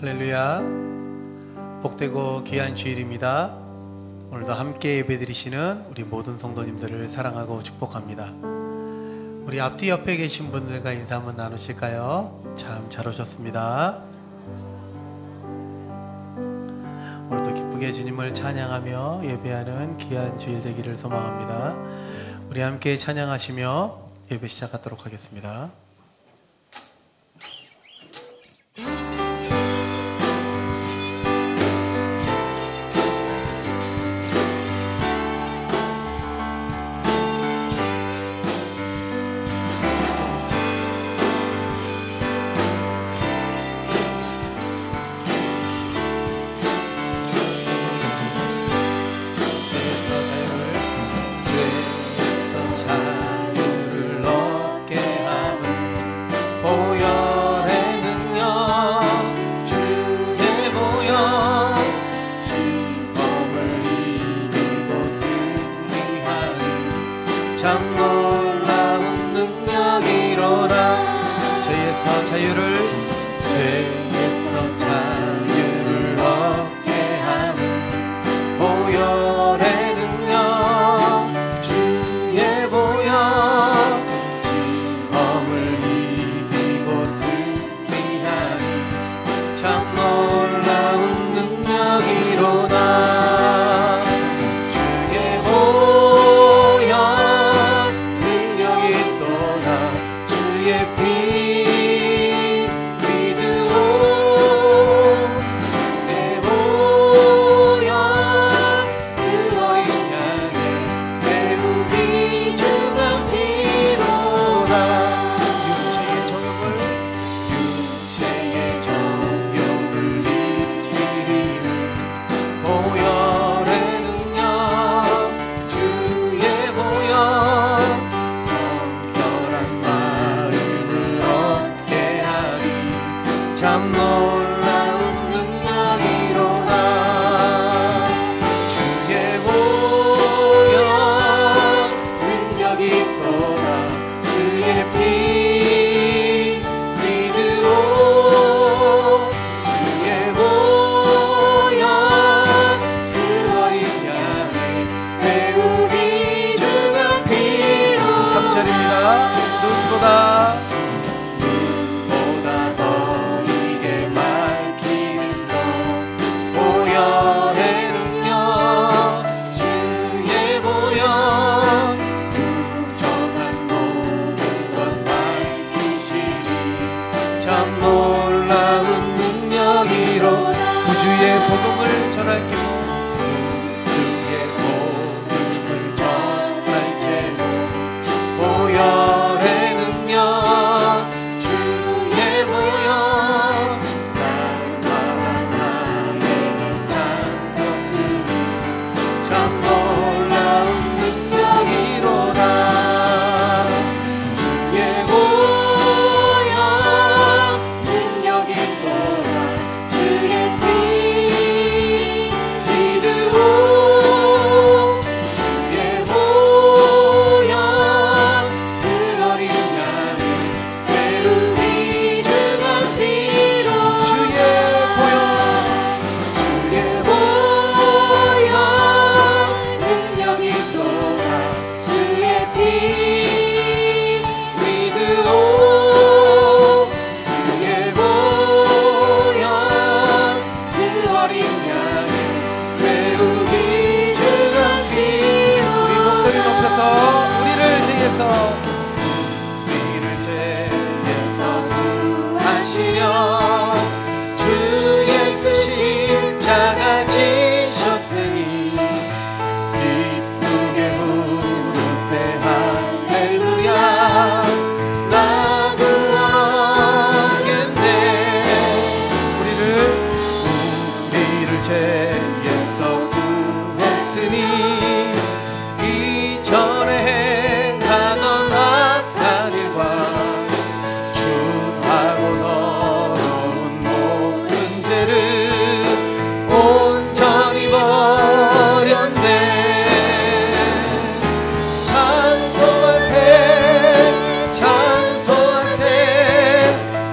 할렐루야. 복되고 귀한 주일입니다. 오늘도 함께 예배드리시는 우리 모든 성도님들을 사랑하고 축복합니다. 우리 앞뒤 옆에 계신 분들과 인사 한번 나누실까요? 참 잘 오셨습니다. 오늘도 기쁘게 주님을 찬양하며 예배하는 귀한 주일 되기를 소망합니다. 우리 함께 찬양하시며 예배 시작하도록 하겠습니다.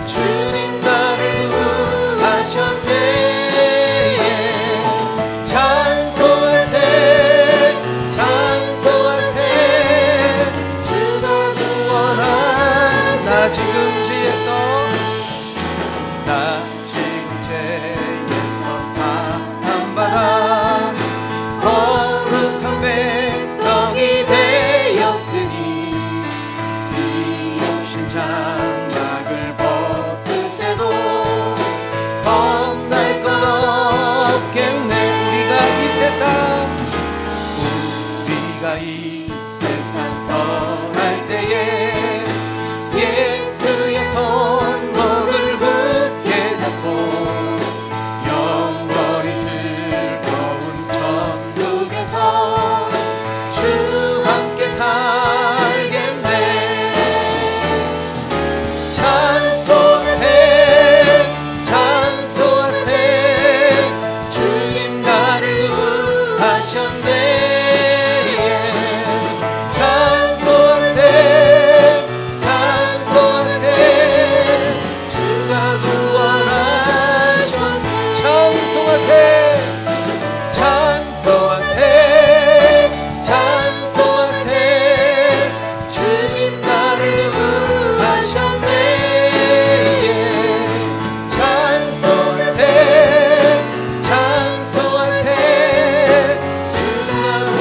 주님 나를 구하셨네. 찬송하세 주가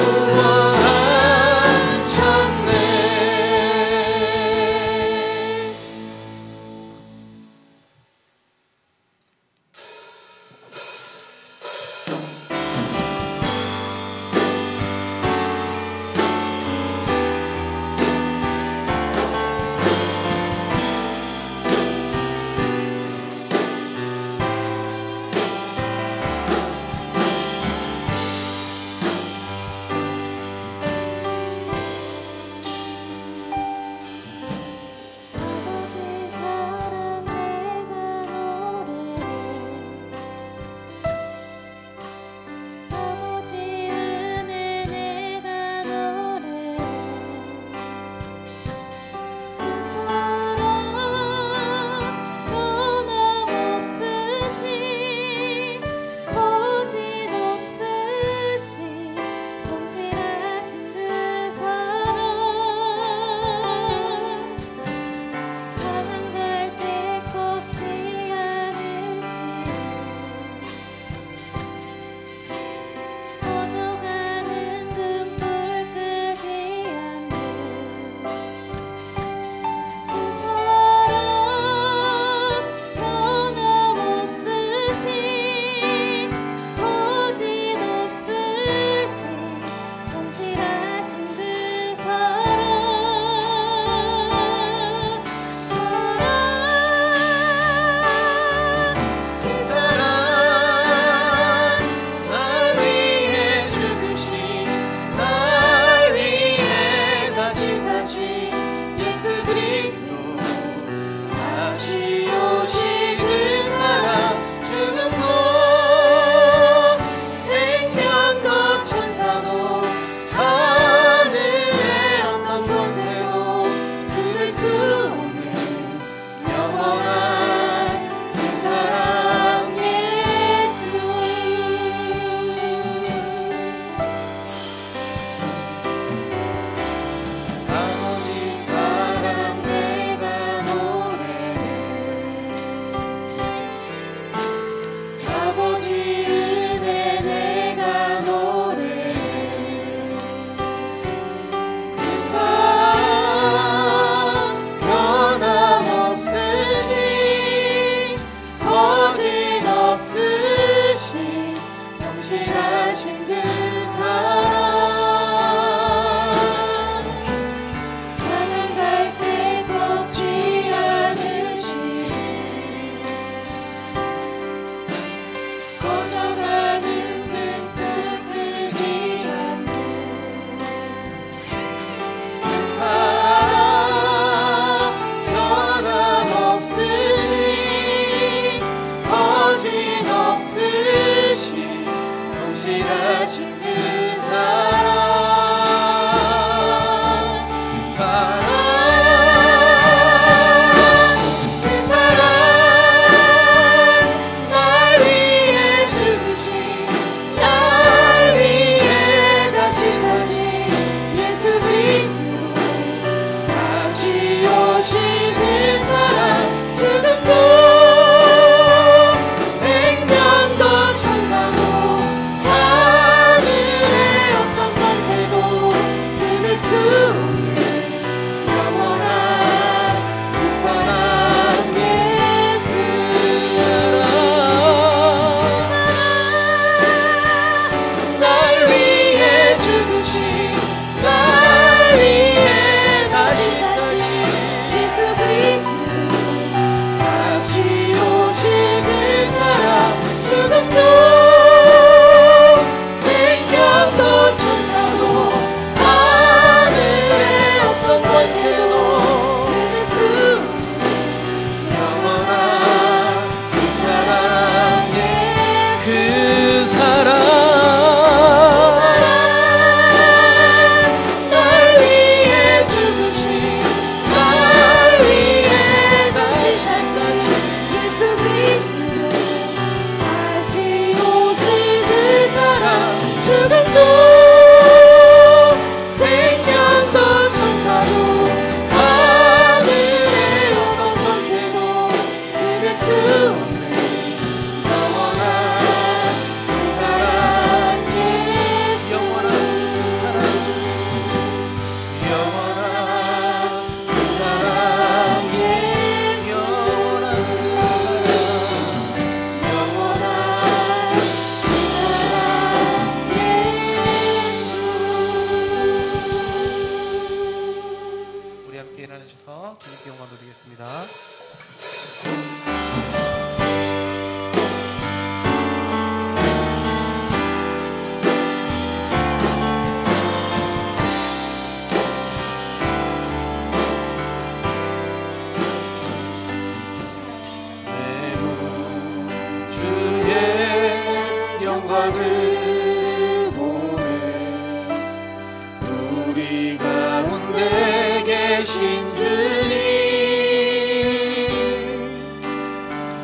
주신 주님,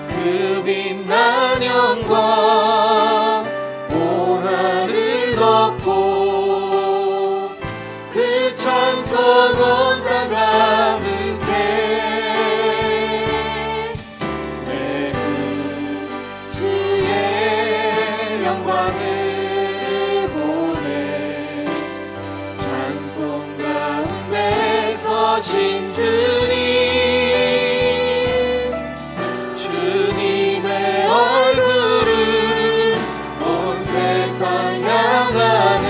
그 빛난 영광 온 하늘 덮고 그 찬송 온 땅 가득해 내 구주의 영광을 보내 찬송 가운데 서신 주님, 주님의 얼굴을 온 세상 향하네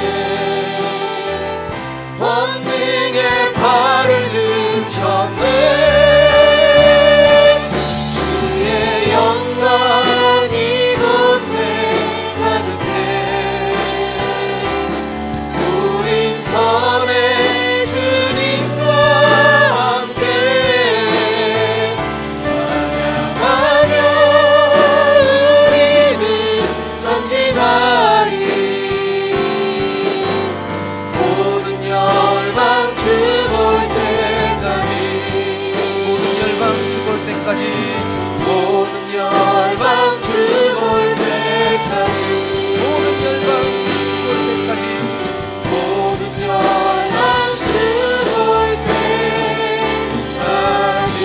권능의 팔을 드셨네 주의 영광 이곳에 가득해 우린 선의 주님과 함께 찬양하며 우리는 전진하리 모든 열방 주 볼 때까지 모든 열방 주볼 때까지 모든 열방 주 볼 때까지 모든 열방 주볼 때까지 모든 열방 주 볼 때까지.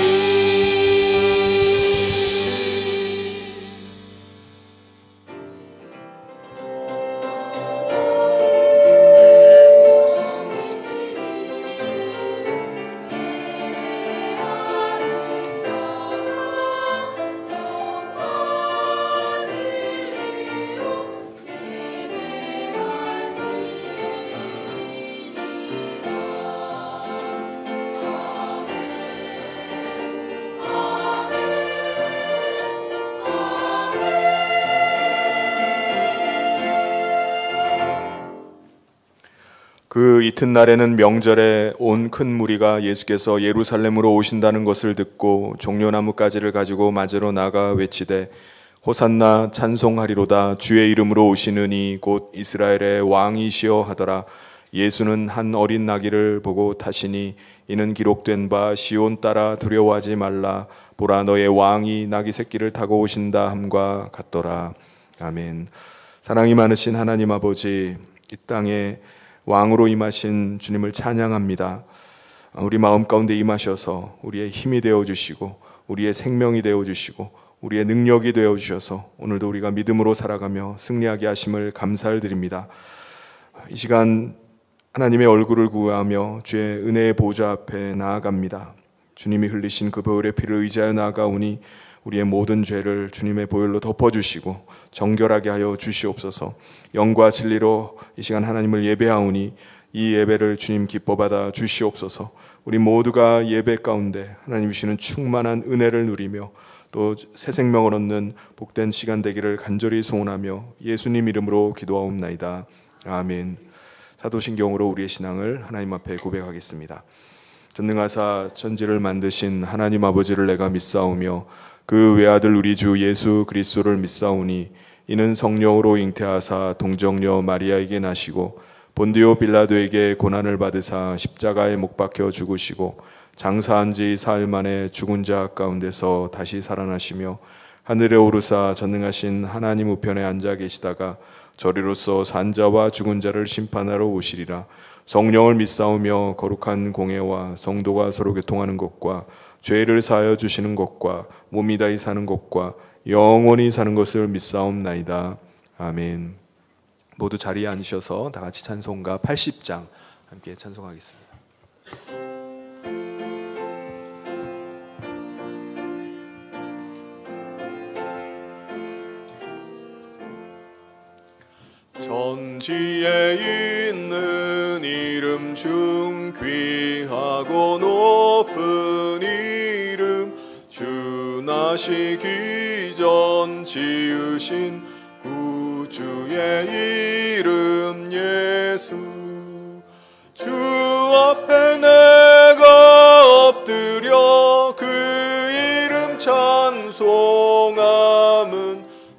그 이튿날에는 명절에 온 큰 무리가 예수께서 예루살렘으로 오신다는 것을 듣고 종려나무 가지를 가지고 맞으러 나가 외치되 호산나 찬송하리로다 주의 이름으로 오시느니 곧 이스라엘의 왕이시여 하더라. 예수는 한 어린 나귀를 보고 타시니 이는 기록된 바 시온 따라 두려워하지 말라 보라 너의 왕이 나귀 새끼를 타고 오신다 함과 같더라. 아멘. 사랑이 많으신 하나님 아버지, 이 땅에 왕으로 임하신 주님을 찬양합니다. 우리 마음 가운데 임하셔서 우리의 힘이 되어주시고 우리의 생명이 되어주시고 우리의 능력이 되어주셔서 오늘도 우리가 믿음으로 살아가며 승리하게 하심을 감사를 드립니다. 이 시간 하나님의 얼굴을 구하며 주의 은혜의 보좌 앞에 나아갑니다. 주님이 흘리신 그 보혈의 피를 의지하여 나아가오니 우리의 모든 죄를 주님의 보혈로 덮어주시고 정결하게 하여 주시옵소서. 영과 진리로 이 시간 하나님을 예배하오니 이 예배를 주님 기뻐받아 주시옵소서. 우리 모두가 예배 가운데 하나님 주시는 충만한 은혜를 누리며 또 새 생명을 얻는 복된 시간 되기를 간절히 소원하며 예수님 이름으로 기도하옵나이다. 아멘. 사도신경으로 우리의 신앙을 하나님 앞에 고백하겠습니다. 전능하사 천지를 만드신 하나님 아버지를 내가 믿사오며 그 외아들 우리 주 예수 그리스도를 믿사오니 이는 성령으로 잉태하사 동정녀 마리아에게 나시고 본디오 빌라도에게 고난을 받으사 십자가에 못 박혀 죽으시고 장사한 지 사흘 만에 죽은 자 가운데서 다시 살아나시며 하늘에 오르사 전능하신 하나님 우편에 앉아 계시다가 저리로서 산자와 죽은 자를 심판하러 오시리라. 성령을 믿사오며 거룩한 공회와 성도가 서로 교통하는 것과 죄를 사하여 주시는 것과 몸이 다히 사는 것과 영원히 사는 것을 믿사옵나이다. 아멘. 모두 자리에 앉으셔서 다 같이 찬송가 80장 함께 찬송하겠습니다. 전지에 있는 이름 중 귀하고 높은 이름 주 나시기 전 지으신 구주의 이름 예수 주 앞에 내가 엎드려 그 이름 찬송함은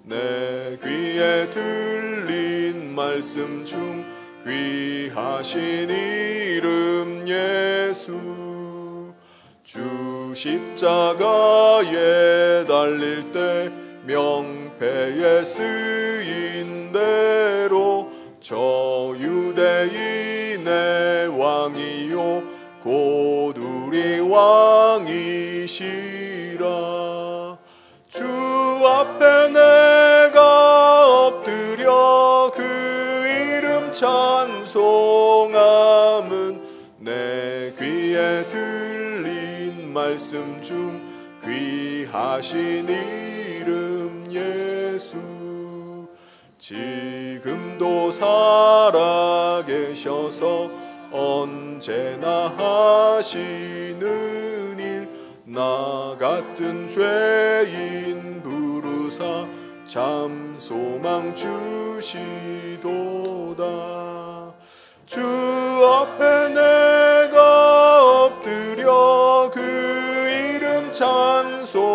내 귀에 들린 말씀 중 귀하신 이름 예수 주 십자가에 달릴 때 명패에 쓰인 대로 저 유대인의 왕이요 곧 우리 왕이시라. 주 앞에 내가 엎드려 그 이름 찬송함은 내 귀에 들린 말씀 중 귀하신 이름 예수. 지금도 살아계셔서 언제나 하시는 일, 나 같은 죄인 부르사 참 소망 주시도다. 주 앞에 내가 엎드려 그 이름 찬송함은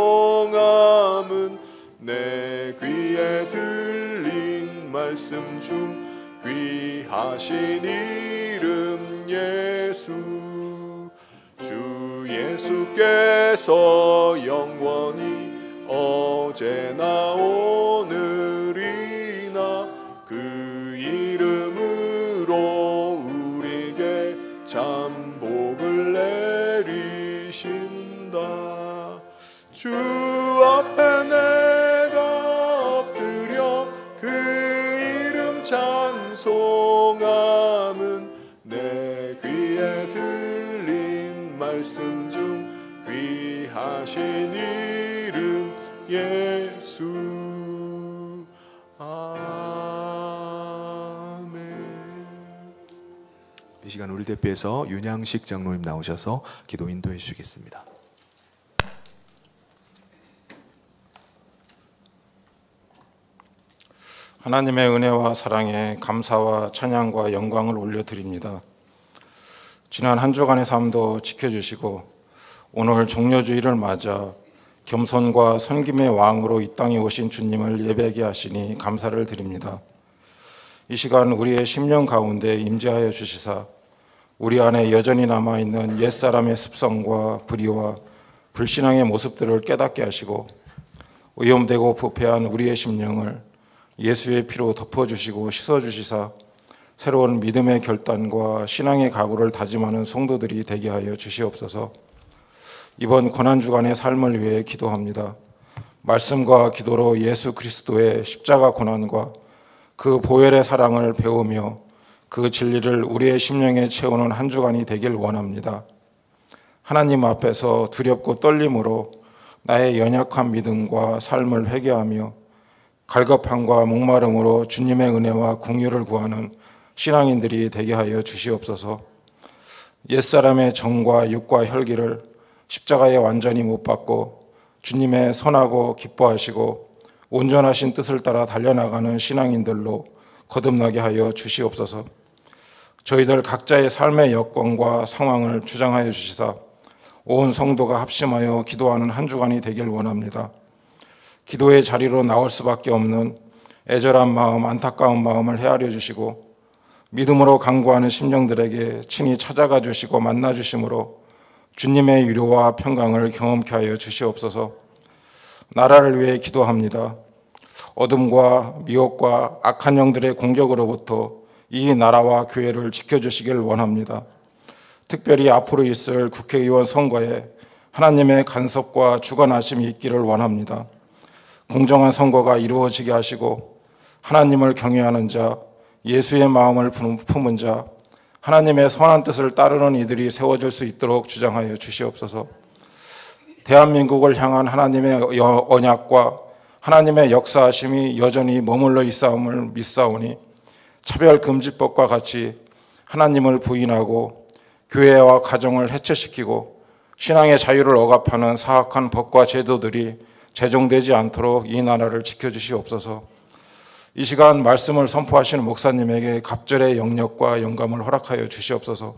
내 귀에 들린 말씀 중 귀하신 이름 예수. 주 예수께서 영원히 어제나 오늘이나 그 이름으로 우리에게 참 복을 내리신다. 주 앞에 내가 엎드려 그 이름 찬송함은 내 귀에 들린 말씀 중 귀하신 이름 예수. 아멘. 이 시간 우리 대표에서 윤양식 장로님 나오셔서 기도 인도해 주시겠습니다. 하나님의 은혜와 사랑에 감사와 찬양과 영광을 올려드립니다. 지난 한 주간의 삶도 지켜주시고 오늘 종려주일을 맞아 겸손과 섬김의 왕으로 이 땅에 오신 주님을 예배하게 하시니 감사를 드립니다. 이 시간 우리의 심령 가운데 임재하여 주시사 우리 안에 여전히 남아있는 옛사람의 습성과 불의와 불신앙의 모습들을 깨닫게 하시고 오염되고 부패한 우리의 심령을 예수의 피로 덮어주시고 씻어주시사 새로운 믿음의 결단과 신앙의 각오를 다짐하는 성도들이 되게 하여 주시옵소서. 이번 고난주간의 삶을 위해 기도합니다. 말씀과 기도로 예수 그리스도의 십자가 고난과 그 보혈의 사랑을 배우며 그 진리를 우리의 심령에 채우는 한 주간이 되길 원합니다. 하나님 앞에서 두렵고 떨림으로 나의 연약한 믿음과 삶을 회개하며 갈급함과 목마름으로 주님의 은혜와 긍휼을 구하는 신앙인들이 되게 하여 주시옵소서. 옛사람의 정과 육과 혈기를 십자가에 완전히 못 박고 주님의 선하고 기뻐하시고 온전하신 뜻을 따라 달려나가는 신앙인들로 거듭나게 하여 주시옵소서. 저희들 각자의 삶의 여건과 상황을 주장하여 주시사 온 성도가 합심하여 기도하는 한 주간이 되길 원합니다. 기도의 자리로 나올 수밖에 없는 애절한 마음, 안타까운 마음을 헤아려 주시고 믿음으로 간구하는 심령들에게 친히 찾아가 주시고 만나 주심으로 주님의 위로와 평강을 경험케 하여 주시옵소서. 나라를 위해 기도합니다. 어둠과 미혹과 악한 영들의 공격으로부터 이 나라와 교회를 지켜주시길 원합니다. 특별히 앞으로 있을 국회의원 선거에 하나님의 간섭과 주관하심이 있기를 원합니다. 공정한 선거가 이루어지게 하시고 하나님을 경외하는 자, 예수의 마음을 품은 자, 하나님의 선한 뜻을 따르는 이들이 세워질 수 있도록 주장하여 주시옵소서. 대한민국을 향한 하나님의 언약과 하나님의 역사하심이 여전히 머물러 있사옴을 믿사오니 차별금지법과 같이 하나님을 부인하고 교회와 가정을 해체시키고 신앙의 자유를 억압하는 사악한 법과 제도들이 제정되지 않도록 이 나라를 지켜주시옵소서. 이 시간 말씀을 선포하시는 목사님에게 갑절의 영역과 영감을 허락하여 주시옵소서.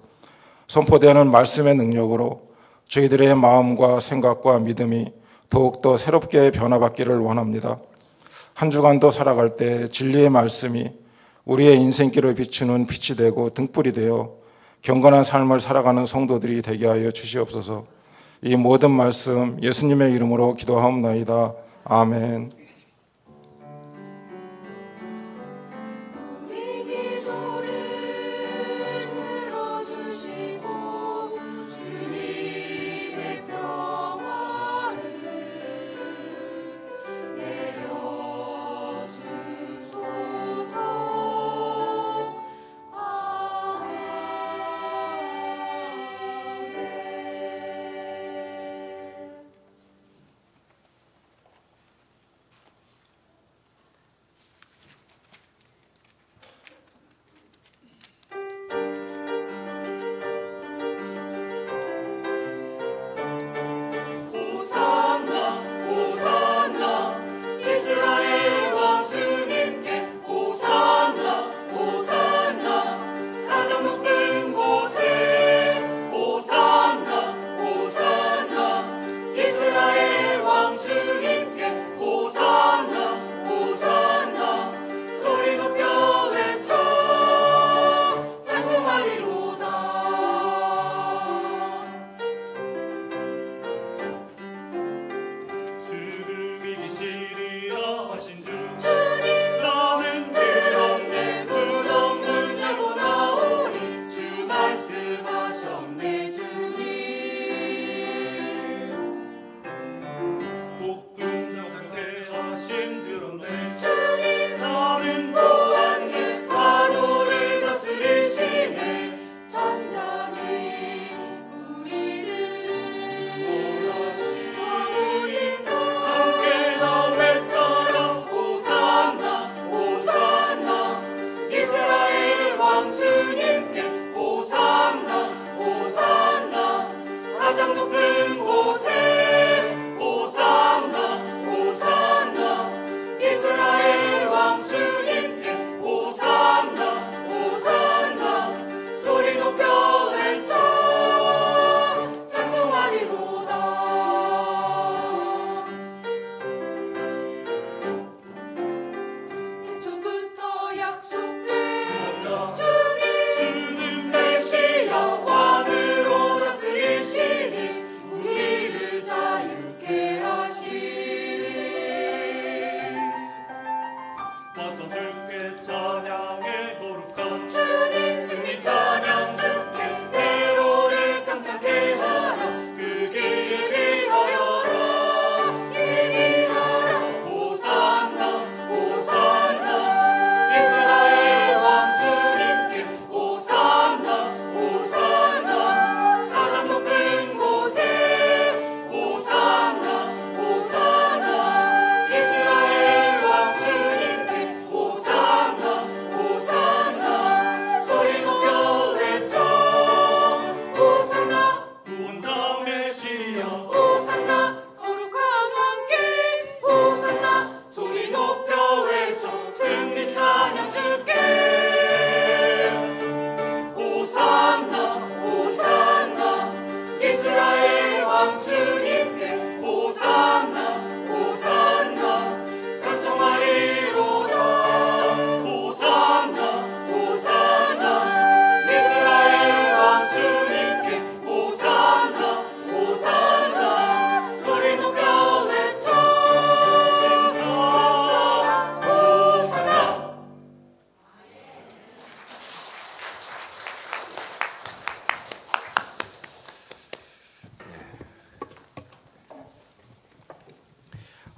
선포되는 말씀의 능력으로 저희들의 마음과 생각과 믿음이 더욱더 새롭게 변화받기를 원합니다. 한 주간도 살아갈 때 진리의 말씀이 우리의 인생길을 비추는 빛이 되고 등불이 되어 경건한 삶을 살아가는 성도들이 되게 하여 주시옵소서. 이 모든 말씀 예수님의 이름으로 기도하옵나이다. 아멘.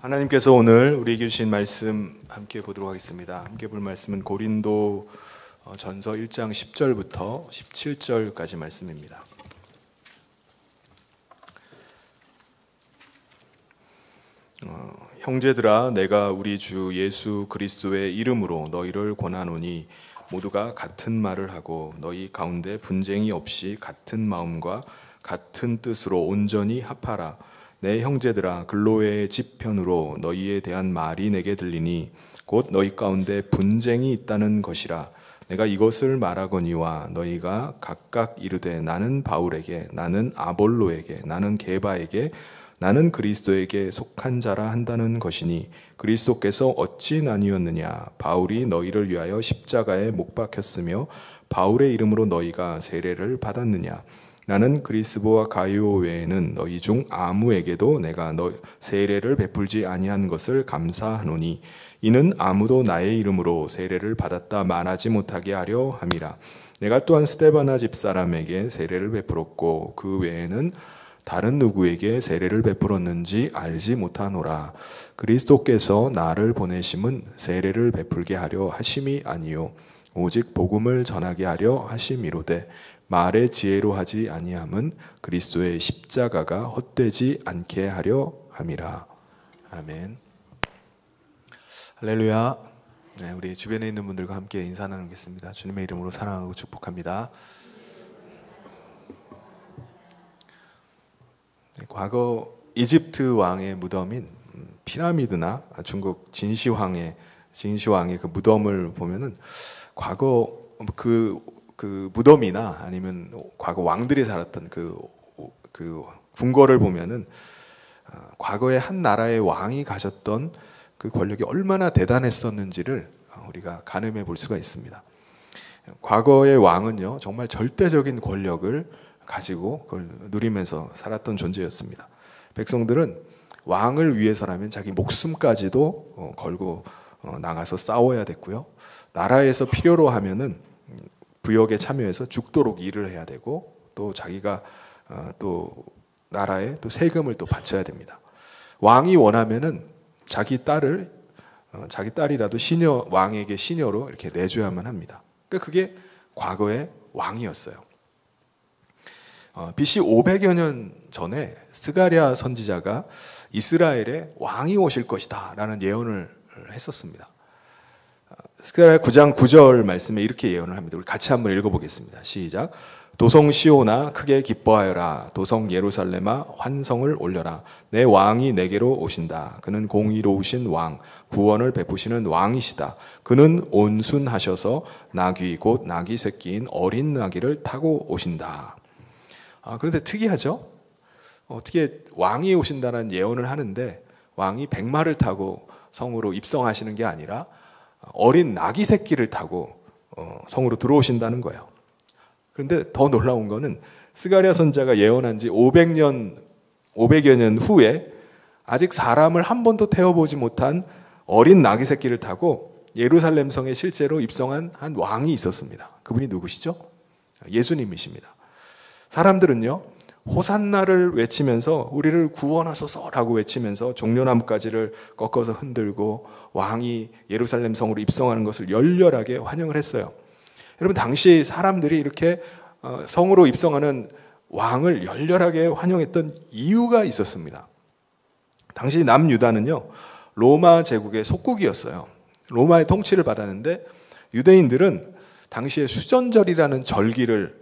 하나님께서 오늘 우리에게 주신 말씀 함께 보도록 하겠습니다. 함께 볼 말씀은 고린도 전서 1장 10절부터 17절까지 말씀입니다. 형제들아, 내가 우리 주 예수 그리스도의 이름으로 너희를 권하노니 모두가 같은 말을 하고 너희 가운데 분쟁이 없이 같은 마음과 같은 뜻으로 온전히 합하라. 내 형제들아, 글로의 집편으로 너희에 대한 말이 내게 들리니 곧 너희 가운데 분쟁이 있다는 것이라. 내가 이것을 말하거니와 너희가 각각 이르되 나는 바울에게, 나는 아볼로에게, 나는 게바에게, 나는 그리스도에게 속한 자라 한다는 것이니 그리스도께서 어찌 나뉘었느냐? 바울이 너희를 위하여 십자가에 못 박혔으며 바울의 이름으로 너희가 세례를 받았느냐? 나는 그리스보와 가이오 외에는 너희 중 아무에게도 내가 세례를 베풀지 아니한 것을 감사하노니 이는 아무도 나의 이름으로 세례를 받았다 말하지 못하게 하려 함이라. 내가 또한 스데바나 집사람에게 세례를 베풀었고 그 외에는 다른 누구에게 세례를 베풀었는지 알지 못하노라. 그리스도께서 나를 보내심은 세례를 베풀게 하려 하심이 아니요 오직 복음을 전하게 하려 하심이로되 말의 지혜로 하지 아니함은 그리스도의 십자가가 헛되지 않게 하려 함이라. 아멘. 할렐루야. 네, 우리 주변에 있는 분들과 함께 인사 나누겠습니다. 주님의 이름으로 사랑하고 축복합니다. 네, 과거 이집트 왕의 무덤인 피라미드나 중국 진시황의 그 무덤을 보면은 과거 그 무덤이나 아니면 과거 왕들이 살았던 그 궁궐을 보면은 과거에 한 나라의 왕이 가졌던 그 권력이 얼마나 대단했었는지를 우리가 가늠해 볼 수가 있습니다. 과거의 왕은요, 정말 절대적인 권력을 가지고 그걸 누리면서 살았던 존재였습니다. 백성들은 왕을 위해서라면 자기 목숨까지도 걸고 나가서 싸워야 됐고요. 나라에서 필요로 하면은 부역에 참여해서 죽도록 일을 해야 되고 또 자기가 또 나라에 또 세금을 또 바쳐야 됩니다. 왕이 원하면은 자기 딸이라도 왕에게 시녀로 이렇게 내줘야만 합니다. 그러니까 그게 과거의 왕이었어요. BC 500여 년 전에 스가랴 선지자가 이스라엘에 왕이 오실 것이다 라는 예언을 했었습니다. 스가랴 9장 9절 말씀에 이렇게 예언을 합니다. 우리 같이 한번 읽어보겠습니다. 시작. 도성 시온아 크게 기뻐하여라. 도성 예루살렘아 환성을 올려라. 내 왕이 내게로 오신다. 그는 공의로우신 왕, 구원을 베푸시는 왕이시다. 그는 온순하셔서 나귀 곧 나귀 새끼인 어린 나귀를 타고 오신다. 그런데 특이하죠? 어떻게 왕이 오신다는 예언을 하는데 왕이 백마를 타고 성으로 입성하시는 게 아니라 어린 나귀 새끼를 타고 성으로 들어오신다는 거예요. 그런데 더 놀라운 거는 스가랴 선지자가 예언한 지 500여 년 후에 아직 사람을 한 번도 태워보지 못한 어린 나귀 새끼를 타고 예루살렘 성에 실제로 입성한 한 왕이 있었습니다. 그분이 누구시죠? 예수님이십니다. 사람들은요, 호산나를 외치면서 우리를 구원하소서라고 외치면서 종려나무가지를 꺾어서 흔들고 왕이 예루살렘 성으로 입성하는 것을 열렬하게 환영을 했어요. 여러분, 당시 사람들이 이렇게 성으로 입성하는 왕을 열렬하게 환영했던 이유가 있었습니다. 당시 남유다는요, 로마 제국의 속국이었어요. 로마의 통치를 받았는데 유대인들은 당시에 수전절이라는 절기를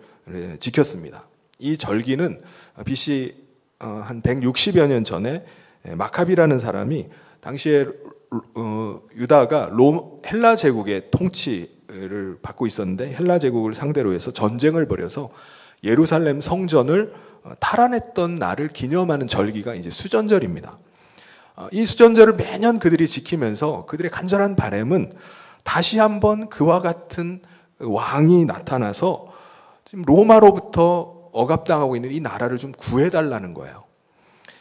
지켰습니다. 이 절기는 BC 한 160여 년 전에 마카비라는 사람이 당시에 유다가 헬라 제국의 통치를 받고 있었는데 헬라 제국을 상대로 해서 전쟁을 벌여서 예루살렘 성전을 탈환했던 날을 기념하는 절기가 이제 수전절입니다. 이 수전절을 매년 그들이 지키면서 그들의 간절한 바람은 다시 한번 그와 같은 왕이 나타나서 지금 로마로부터 억압당하고 있는 이 나라를 좀 구해달라는 거예요.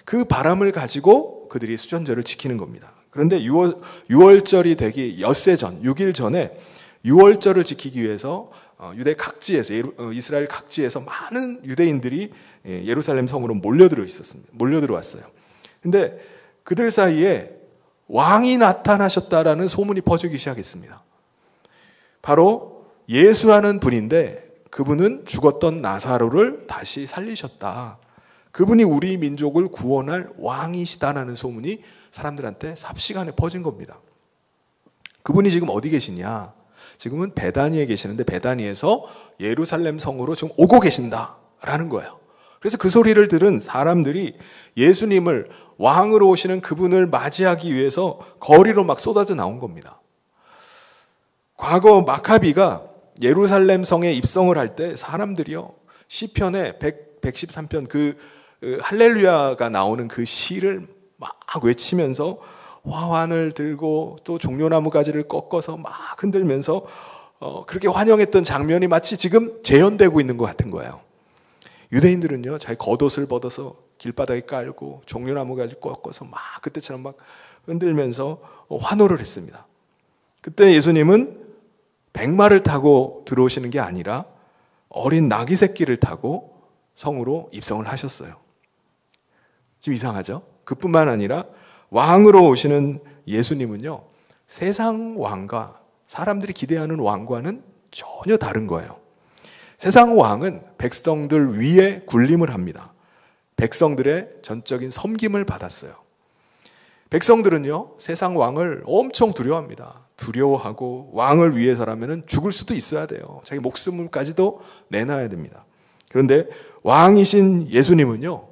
그 바람을 가지고 그들이 수전절을 지키는 겁니다. 그런데 6월절이 되기 엿새 전, 6일 전에 6월절을 지키기 위해서 유대 각지에서, 이스라엘 각지에서 많은 유대인들이 예루살렘 성으로 몰려들어왔어요. 근데 그들 사이에 왕이 나타나셨다라는 소문이 퍼지기 시작했습니다. 바로 예수라는 분인데 그분은 죽었던 나사로를 다시 살리셨다. 그분이 우리 민족을 구원할 왕이시다라는 소문이 사람들한테 삽시간에 퍼진 겁니다. 그분이 지금 어디 계시냐? 지금은 베다니에 계시는데 베다니에서 예루살렘 성으로 지금 오고 계신다라는 거예요. 그래서 그 소리를 들은 사람들이 예수님을 왕으로 오시는 그분을 맞이하기 위해서 거리로 막 쏟아져 나온 겁니다. 과거 마카비가 예루살렘 성에 입성을 할 때 사람들이요, 시편의 113편 그 할렐루야가 나오는 그 시를 막 외치면서 화환을 들고 또 종려나무 가지를 꺾어서 막 흔들면서 그렇게 환영했던 장면이 마치 지금 재현되고 있는 것 같은 거예요. 유대인들은요, 자기 겉옷을 벗어서 길바닥에 깔고 종려나무 가지고 꺾어서 막 그때처럼 막 흔들면서 환호를 했습니다. 그때 예수님은 백마를 타고 들어오시는 게 아니라 어린 나귀 새끼를 타고 성으로 입성을 하셨어요. 좀 이상하죠? 그뿐만 아니라 왕으로 오시는 예수님은요, 세상 왕과 사람들이 기대하는 왕과는 전혀 다른 거예요. 세상 왕은 백성들 위에 군림을 합니다. 백성들의 전적인 섬김을 받았어요. 백성들은요, 세상 왕을 엄청 두려워합니다. 두려워하고 왕을 위해서라면 죽을 수도 있어야 돼요. 자기 목숨까지도 내놔야 됩니다. 그런데 왕이신 예수님은요,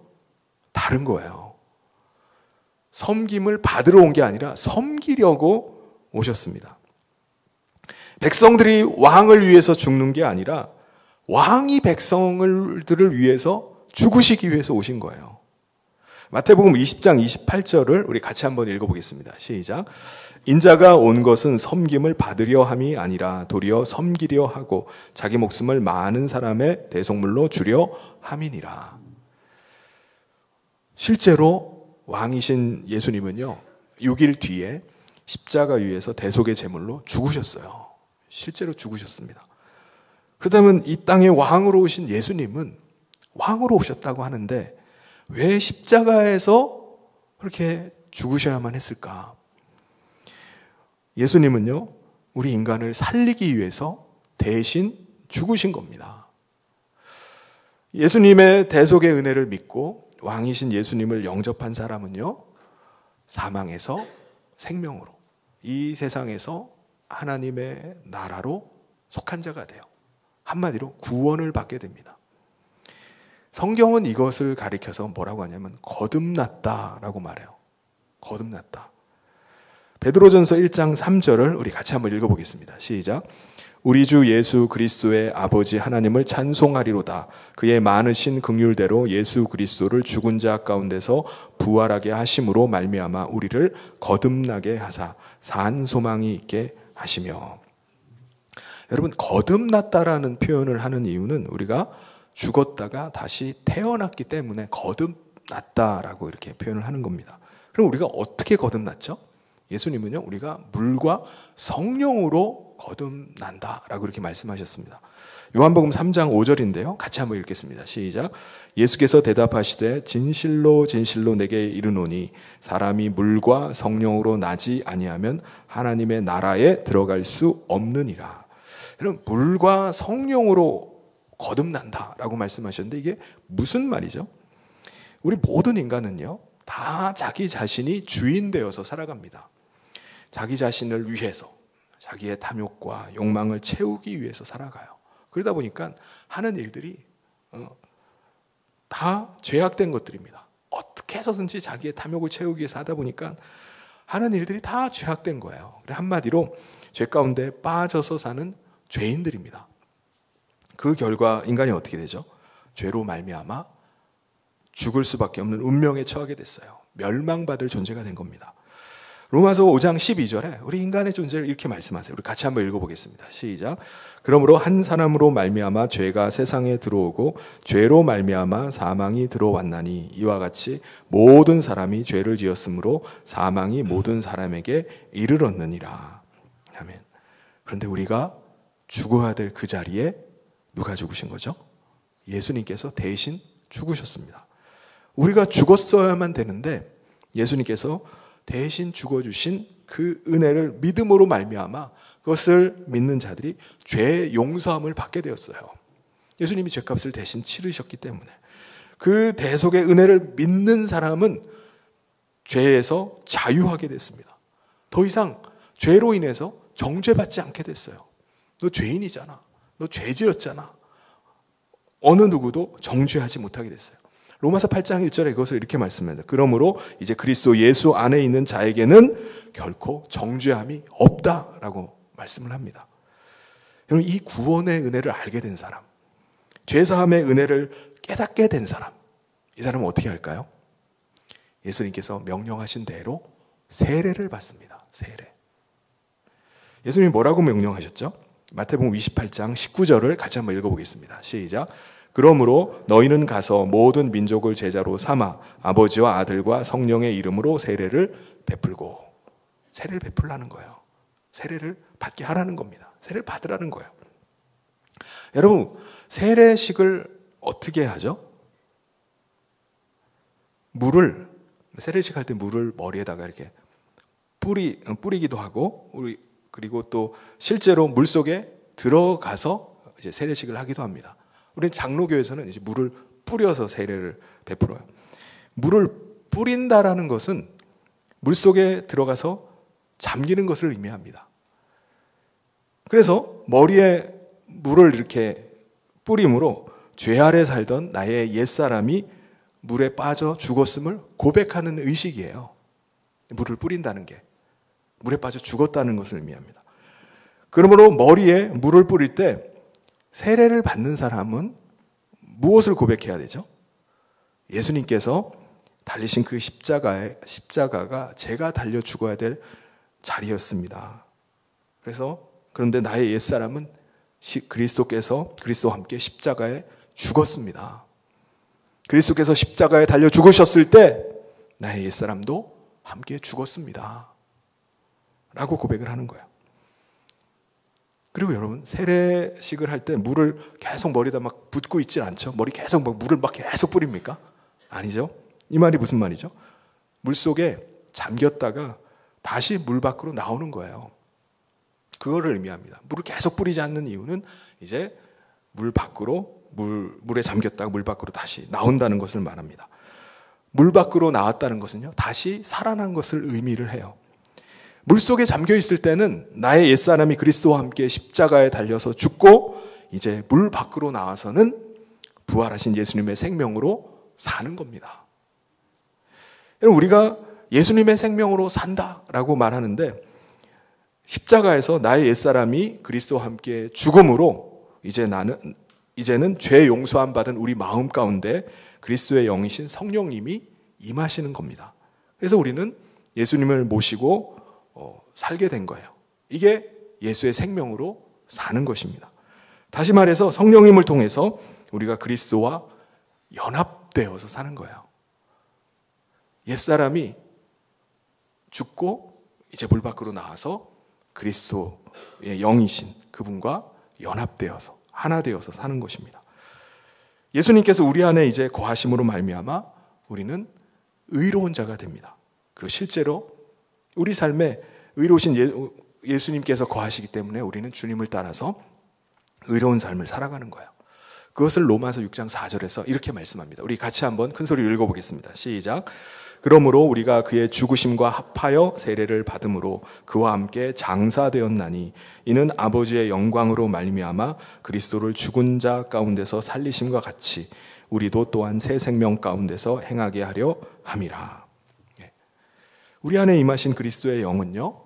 다른 거예요. 섬김을 받으러 온 게 아니라 섬기려고 오셨습니다. 백성들이 왕을 위해서 죽는 게 아니라 왕이 백성들을 위해서 죽으시기 위해서 오신 거예요. 마태복음 20장 28절을 우리 같이 한번 읽어보겠습니다. 시작. 인자가 온 것은 섬김을 받으려 함이 아니라 도리어 섬기려 하고 자기 목숨을 많은 사람의 대속물로 주려 함이니라. 실제로 왕이신 예수님은요, 6일 뒤에 십자가 위에서 대속의 제물로 죽으셨어요. 실제로 죽으셨습니다. 그렇다면 이 땅의 왕으로 오신 예수님은 왕으로 오셨다고 하는데 왜 십자가에서 그렇게 죽으셔야만 했을까? 예수님은요, 우리 인간을 살리기 위해서 대신 죽으신 겁니다. 예수님의 대속의 은혜를 믿고 왕이신 예수님을 영접한 사람은요, 사망에서 생명으로, 이 세상에서 하나님의 나라로 속한 자가 돼요. 한마디로 구원을 받게 됩니다. 성경은 이것을 가리켜서 뭐라고 하냐면 거듭났다라고 말해요. 거듭났다. 베드로전서 1장 3절을 우리 같이 한번 읽어보겠습니다. 시작. 우리 주 예수 그리스도의 아버지 하나님을 찬송하리로다. 그의 많으신 긍휼대로 예수 그리스도를 죽은 자 가운데서 부활하게 하심으로 말미암아 우리를 거듭나게 하사 산 소망이 있게 하시며. 여러분, 거듭났다라는 표현을 하는 이유는 우리가 죽었다가 다시 태어났기 때문에 거듭났다라고 이렇게 표현을 하는 겁니다. 그럼 우리가 어떻게 거듭났죠? 예수님은요, 우리가 물과 성령으로 거듭난다라고 이렇게 말씀하셨습니다. 요한복음 3장 5절인데요. 같이 한번 읽겠습니다. 시작. 예수께서 대답하시되 진실로 진실로 내게 이르노니 사람이 물과 성령으로 나지 아니하면 하나님의 나라에 들어갈 수 없느니라. 여러분, 물과 성령으로 거듭난다라고 말씀하셨는데 이게 무슨 말이죠? 우리 모든 인간은요, 다 자기 자신이 주인 되어서 살아갑니다. 자기 자신을 위해서, 자기의 탐욕과 욕망을 채우기 위해서 살아가요. 그러다 보니까 하는 일들이 다 죄악된 것들입니다. 어떻게 해서든지 자기의 탐욕을 채우기 위해서 하다 보니까 하는 일들이 다 죄악된 거예요. 한마디로 죄 가운데 빠져서 사는 죄인들입니다. 그 결과 인간이 어떻게 되죠? 죄로 말미암아 죽을 수밖에 없는 운명에 처하게 됐어요. 멸망받을 존재가 된 겁니다. 로마서 5장 12절에 우리 인간의 존재를 이렇게 말씀하세요. 우리 같이 한번 읽어보겠습니다. 시작. 그러므로 한 사람으로 말미암아 죄가 세상에 들어오고 죄로 말미암아 사망이 들어왔나니 이와 같이 모든 사람이 죄를 지었으므로 사망이 모든 사람에게 이르렀느니라. 아멘. 그런데 우리가 죽어야 될 그 자리에 누가 죽으신 거죠? 예수님께서 대신 죽으셨습니다. 우리가 죽었어야만 되는데 예수님께서 대신 죽어주신 그 은혜를 믿음으로 말미암아 그것을 믿는 자들이 죄의 용서함을 받게 되었어요. 예수님이 죄값을 대신 치르셨기 때문에 그 대속의 은혜를 믿는 사람은 죄에서 자유하게 됐습니다. 더 이상 죄로 인해서 정죄받지 않게 됐어요. 너 죄인이잖아. 너 죄지었잖아. 어느 누구도 정죄하지 못하게 됐어요. 로마서 8장 1절에 그것을 이렇게 말씀합니다. 그러므로 이제 그리스도 예수 안에 있는 자에게는 결코 정죄함이 없다라고 말씀을 합니다. 여러분, 이 구원의 은혜를 알게 된 사람, 죄사함의 은혜를 깨닫게 된 사람, 이 사람은 어떻게 할까요? 예수님께서 명령하신 대로 세례를 받습니다. 세례. 예수님이 뭐라고 명령하셨죠? 마태복음 28장 19절을 같이 한번 읽어보겠습니다. 시작. 그러므로 너희는 가서 모든 민족을 제자로 삼아 아버지와 아들과 성령의 이름으로 세례를 베풀고. 세례를 베풀라는 거예요. 세례를 받게 하라는 겁니다. 세례를 받으라는 거예요. 여러분, 세례식을 어떻게 하죠? 세례식 할 때 물을 머리에다가 이렇게 뿌리기도 하고, 그리고 또 실제로 물 속에 들어가서 이제 세례식을 하기도 합니다. 우리 장로교에서는 이제 물을 뿌려서 세례를 베풀어요. 물을 뿌린다라는 것은 물 속에 들어가서 잠기는 것을 의미합니다. 그래서 머리에 물을 이렇게 뿌림으로 죄 아래 살던 나의 옛사람이 물에 빠져 죽었음을 고백하는 의식이에요. 물을 뿌린다는 게 물에 빠져 죽었다는 것을 의미합니다. 그러므로 머리에 물을 뿌릴 때 세례를 받는 사람은 무엇을 고백해야 되죠? 예수님께서 달리신 그 십자가가 제가 달려 죽어야 될 자리였습니다. 그런데 나의 옛사람은 그리스도와 함께 십자가에 죽었습니다. 그리스도께서 십자가에 달려 죽으셨을 때 나의 옛사람도 함께 죽었습니다. 라고 고백을 하는 거예요. 그리고 여러분, 세례식을 할 때 물을 계속 머리에다 막 붓고 있질 않죠. 머리 계속 물을 계속 뿌립니까? 아니죠. 이 말이 무슨 말이죠? 물 속에 잠겼다가 다시 물 밖으로 나오는 거예요. 그거를 의미합니다. 물을 계속 뿌리지 않는 이유는 이제 물에 잠겼다가 물 밖으로 다시 나온다는 것을 말합니다. 물 밖으로 나왔다는 것은요, 다시 살아난 것을 의미를 해요. 물 속에 잠겨 있을 때는 나의 옛사람이 그리스도와 함께 십자가에 달려서 죽고, 이제 물 밖으로 나와서는 부활하신 예수님의 생명으로 사는 겁니다. 여러분, 우리가 예수님의 생명으로 산다라고 말하는데, 십자가에서 나의 옛사람이 그리스도와 함께 죽음으로 이제는 죄 용서함 받은 우리 마음 가운데 그리스도의 영이신 성령님이 임하시는 겁니다. 그래서 우리는 예수님을 모시고 살게 된 거예요. 이게 예수의 생명으로 사는 것입니다. 다시 말해서 성령님을 통해서 우리가 그리스도와 연합되어서 사는 거예요. 옛사람이 죽고 이제 물 밖으로 나와서 그리스도의 영이신 그분과 연합되어서 하나 되어서 사는 것입니다. 예수님께서 우리 안에 이제 거하심으로 말미암아 우리는 의로운 자가 됩니다. 그리고 실제로 우리 삶에 의로우신 예수님께서 거하시기 때문에 우리는 주님을 따라서 의로운 삶을 살아가는 거예요. 그것을 로마서 6장 4절에서 이렇게 말씀합니다. 우리 같이 한번 큰 소리로 읽어보겠습니다. 시작. 그러므로 우리가 그의 죽으심과 합하여 세례를 받음으로 그와 함께 장사되었나니 이는 아버지의 영광으로 말미암아 그리스도를 죽은 자 가운데서 살리심과 같이 우리도 또한 새 생명 가운데서 행하게 하려 함이라. 우리 안에 임하신 그리스도의 영은요,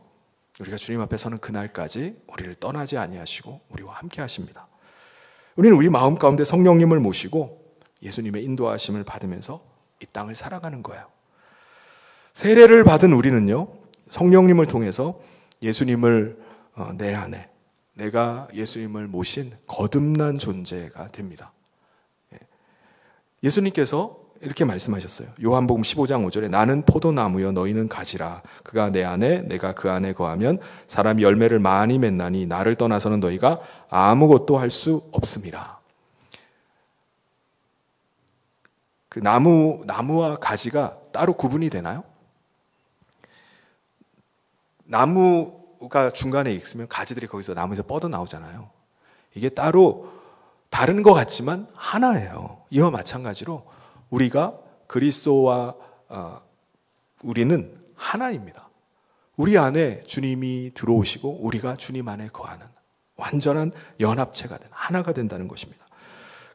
우리가 주님 앞에 서는 그날까지 우리를 떠나지 아니하시고 우리와 함께 하십니다. 우리는 우리 마음 가운데 성령님을 모시고 예수님의 인도하심을 받으면서 이 땅을 살아가는 거예요. 세례를 받은 우리는요, 성령님을 통해서 예수님을 내 안에, 내가 예수님을 모신 거듭난 존재가 됩니다. 예수님께서 이렇게 말씀하셨어요. 요한복음 15장 5절에 나는 포도나무여 너희는 가지라. 그가 내 안에 내가 그 안에 거하면 사람이 열매를 많이 맺나니 나를 떠나서는 너희가 아무것도 할 수 없음이라. 그 나무와 가지가 따로 구분이 되나요? 나무가 중간에 있으면 가지들이 거기서 나무에서 뻗어 나오잖아요. 이게 따로 다른 것 같지만 하나예요. 이와 마찬가지로 우리가 그리스도와 우리는 하나입니다. 우리 안에 주님이 들어오시고 우리가 주님 안에 거하는 완전한 연합체가 된 하나가 된다는 것입니다.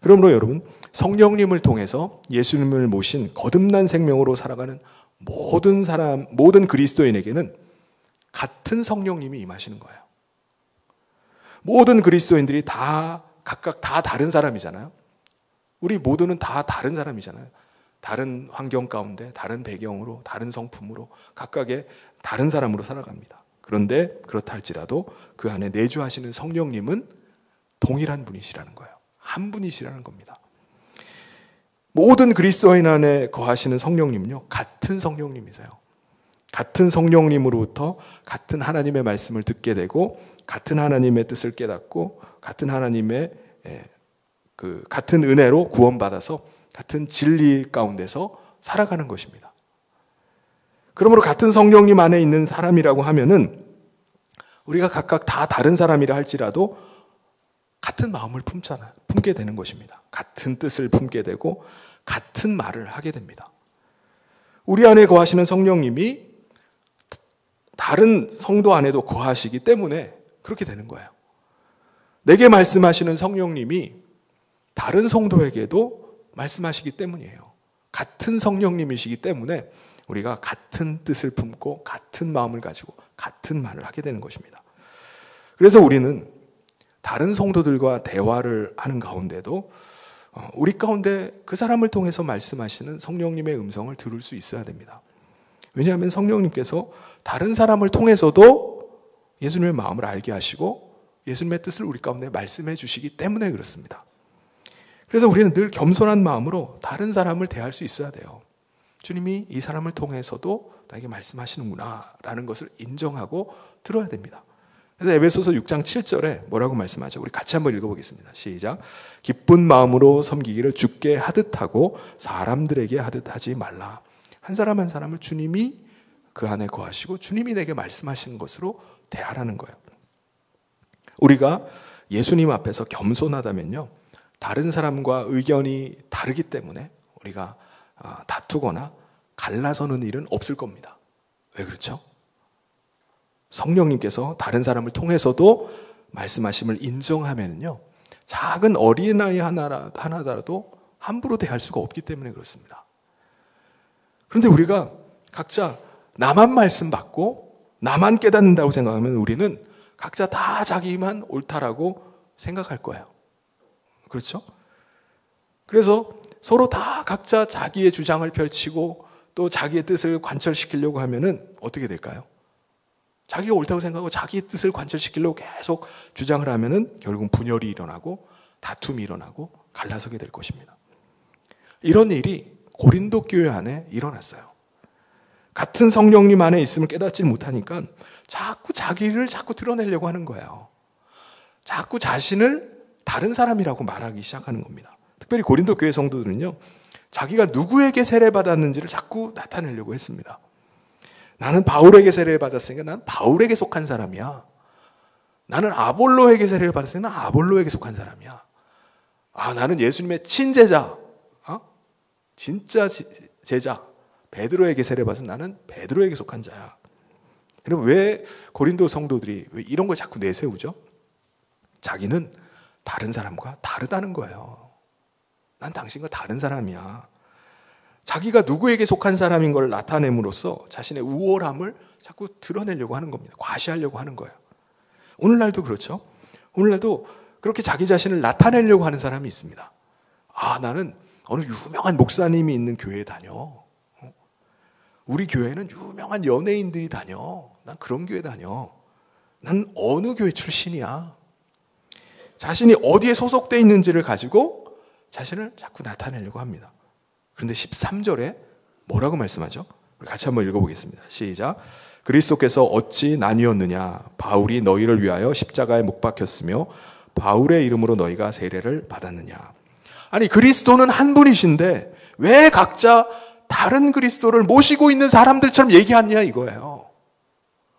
그러므로 여러분, 성령님을 통해서 예수님을 모신 거듭난 생명으로 살아가는 모든 그리스도인에게는 같은 성령님이 임하시는 거예요. 모든 그리스도인들이 각각 다 다른 사람이잖아요. 우리 모두는 다 다른 사람이잖아요. 다른 환경 가운데 다른 배경으로 다른 성품으로 각각의 다른 사람으로 살아갑니다. 그런데 그렇다 할지라도 그 안에 내주하시는 성령님은 동일한 분이시라는 거예요. 한 분이시라는 겁니다. 모든 그리스도인 안에 거하시는 성령님은요, 같은 성령님이세요. 같은 성령님으로부터 같은 하나님의 말씀을 듣게 되고, 같은 하나님의 뜻을 깨닫고, 같은 하나님의 같은 은혜로 구원받아서 같은 진리 가운데서 살아가는 것입니다. 그러므로 같은 성령님 안에 있는 사람이라고 하면은 우리가 각각 다 다른 사람이라 할지라도 같은 마음을 품게 되는 것입니다. 같은 뜻을 품게 되고 같은 말을 하게 됩니다. 우리 안에 거하시는 성령님이 다른 성도 안에도 거하시기 때문에 그렇게 되는 거예요. 내게 말씀하시는 성령님이 다른 성도에게도 말씀하시기 때문이에요. 같은 성령님이시기 때문에 우리가 같은 뜻을 품고 같은 마음을 가지고 같은 말을 하게 되는 것입니다. 그래서 우리는 다른 성도들과 대화를 하는 가운데도 우리 가운데 그 사람을 통해서 말씀하시는 성령님의 음성을 들을 수 있어야 됩니다. 왜냐하면 성령님께서 다른 사람을 통해서도 예수님의 마음을 알게 하시고 예수님의 뜻을 우리 가운데 말씀해 주시기 때문에 그렇습니다. 그래서 우리는 늘 겸손한 마음으로 다른 사람을 대할 수 있어야 돼요. 주님이 이 사람을 통해서도 나에게 말씀하시는구나 라는 것을 인정하고 들어야 됩니다. 그래서 에베소서 6장 7절에 뭐라고 말씀하죠? 우리 같이 한번 읽어보겠습니다. 시작. 기쁜 마음으로 섬기기를 주께 하듯 하고 사람들에게 하듯 하지 말라. 한 사람 한 사람을 주님이 그 안에 거하시고 주님이 내게 말씀하시는 것으로 대하라는 거예요. 우리가 예수님 앞에서 겸손하다면요, 다른 사람과 의견이 다르기 때문에 우리가 다투거나 갈라서는 일은 없을 겁니다. 왜 그렇죠? 성령님께서 다른 사람을 통해서도 말씀하심을 인정하면요, 작은 어린아이 하나라도 함부로 대할 수가 없기 때문에 그렇습니다. 그런데 우리가 각자 나만 말씀 받고 나만 깨닫는다고 생각하면 우리는 각자 다 자기만 옳다라고 생각할 거예요. 그렇죠? 그래서 서로 다 각자 자기의 주장을 펼치고 또 자기의 뜻을 관철시키려고 하면은 어떻게 될까요? 자기가 옳다고 생각하고 자기의 뜻을 관철시키려고 계속 주장을 하면은 결국 분열이 일어나고 다툼이 일어나고 갈라서게 될 것입니다. 이런 일이 고린도 교회 안에 일어났어요. 같은 성령님 안에 있음을 깨닫지 못하니까 자꾸 자기를 자꾸 드러내려고 하는 거예요. 자꾸 자신을 다른 사람이라고 말하기 시작하는 겁니다. 특별히 고린도 교회 성도들은요, 자기가 누구에게 세례받았는지를 자꾸 나타내려고 했습니다. 나는 바울에게 세례를 받았으니까 나는 바울에게 속한 사람이야. 나는 아볼로에게 세례를 받았으니까 나는 아볼로에게 속한 사람이야. 나는 예수님의 친제자, 진짜 제자 베드로에게 세례를 받아서 나는 베드로에게 속한 자야. 그럼 왜 고린도 성도들이 왜 이런 걸 자꾸 내세우죠? 자기는 다른 사람과 다르다는 거예요. 난 당신과 다른 사람이야. 자기가 누구에게 속한 사람인 걸 나타냄으로써 자신의 우월함을 자꾸 드러내려고 하는 겁니다. 과시하려고 하는 거예요. 오늘날도 그렇죠. 오늘날도 그렇게 자기 자신을 나타내려고 하는 사람이 있습니다. 나는 어느 유명한 목사님이 있는 교회에 다녀. 우리 교회는 유명한 연예인들이 다녀. 난 그런 교회 다녀. 난 어느 교회 출신이야. 자신이 어디에 소속되어 있는지를 가지고 자신을 자꾸 나타내려고 합니다. 그런데 13절에 뭐라고 말씀하죠? 우리 같이 한번 읽어보겠습니다. 시작. 그리스도께서 어찌 나뉘었느냐? 바울이 너희를 위하여 십자가에 못 박혔으며 바울의 이름으로 너희가 세례를 받았느냐? 아니, 그리스도는 한 분이신데 왜 각자 다른 그리스도를 모시고 있는 사람들처럼 얘기하느냐 이거예요.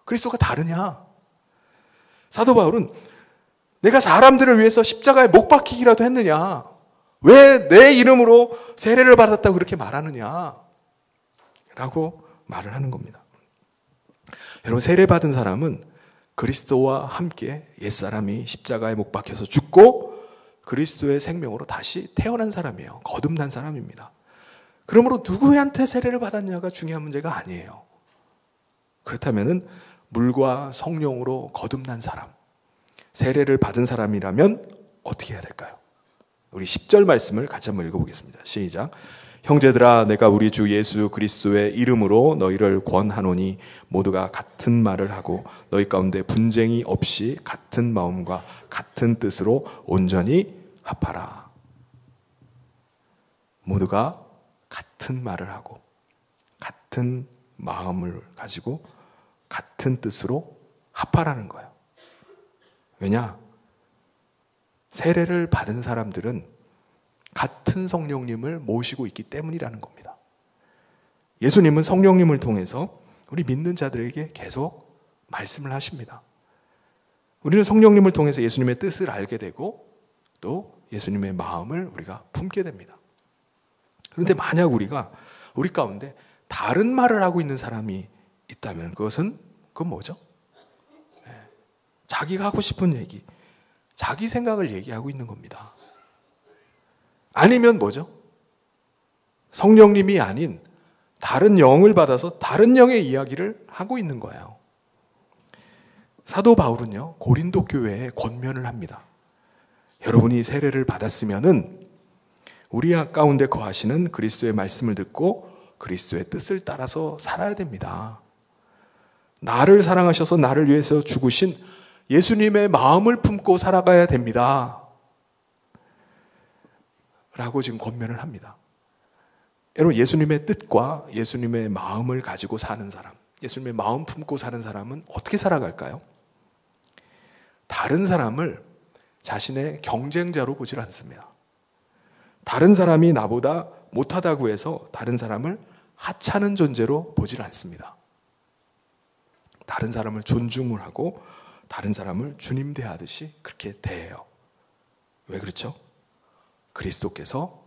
그리스도가 다르냐? 사도 바울은 내가 사람들을 위해서 십자가에 못 박히기라도 했느냐? 왜 내 이름으로 세례를 받았다고 그렇게 말하느냐? 라고 말을 하는 겁니다. 여러분, 세례받은 사람은 그리스도와 함께 옛사람이 십자가에 못 박혀서 죽고 그리스도의 생명으로 다시 태어난 사람이에요. 거듭난 사람입니다. 그러므로 누구한테 세례를 받았냐가 중요한 문제가 아니에요. 그렇다면은 물과 성령으로 거듭난 사람, 세례를 받은 사람이라면 어떻게 해야 될까요? 우리 10절 말씀을 같이 한번 읽어보겠습니다. 시작. 형제들아, 내가 우리 주 예수 그리스도의 이름으로 너희를 권하노니 모두가 같은 말을 하고 너희 가운데 분쟁이 없이 같은 마음과 같은 뜻으로 온전히 합하라. 모두가 같은 말을 하고 같은 마음을 가지고 같은 뜻으로 합하라는 거예요. 왜냐? 세례를 받은 사람들은 같은 성령님을 모시고 있기 때문이라는 겁니다. 예수님은 성령님을 통해서 우리 믿는 자들에게 계속 말씀을 하십니다. 우리는 성령님을 통해서 예수님의 뜻을 알게 되고 또 예수님의 마음을 우리가 품게 됩니다. 그런데 만약 우리 가운데 다른 말을 하고 있는 사람이 있다면 그건 뭐죠? 자기가 하고 싶은 얘기, 자기 생각을 얘기하고 있는 겁니다. 아니면 뭐죠? 성령님이 아닌 다른 영을 받아서 다른 영의 이야기를 하고 있는 거예요. 사도 바울은요, 고린도 교회에 권면을 합니다. 여러분이 세례를 받았으면은 우리 가운데 거하시는 그리스도의 말씀을 듣고 그리스도의 뜻을 따라서 살아야 됩니다. 나를 사랑하셔서 나를 위해서 죽으신 예수님의 마음을 품고 살아가야 됩니다. 라고 지금 권면을 합니다. 여러분, 예수님의 뜻과 예수님의 마음을 가지고 사는 사람, 예수님의 마음 품고 사는 사람은 어떻게 살아갈까요? 다른 사람을 자신의 경쟁자로 보질 않습니다. 다른 사람이 나보다 못하다고 해서 다른 사람을 하찮은 존재로 보질 않습니다. 다른 사람을 존중을 하고 다른 사람을 주님 대하듯이 그렇게 대해요. 왜 그렇죠? 그리스도께서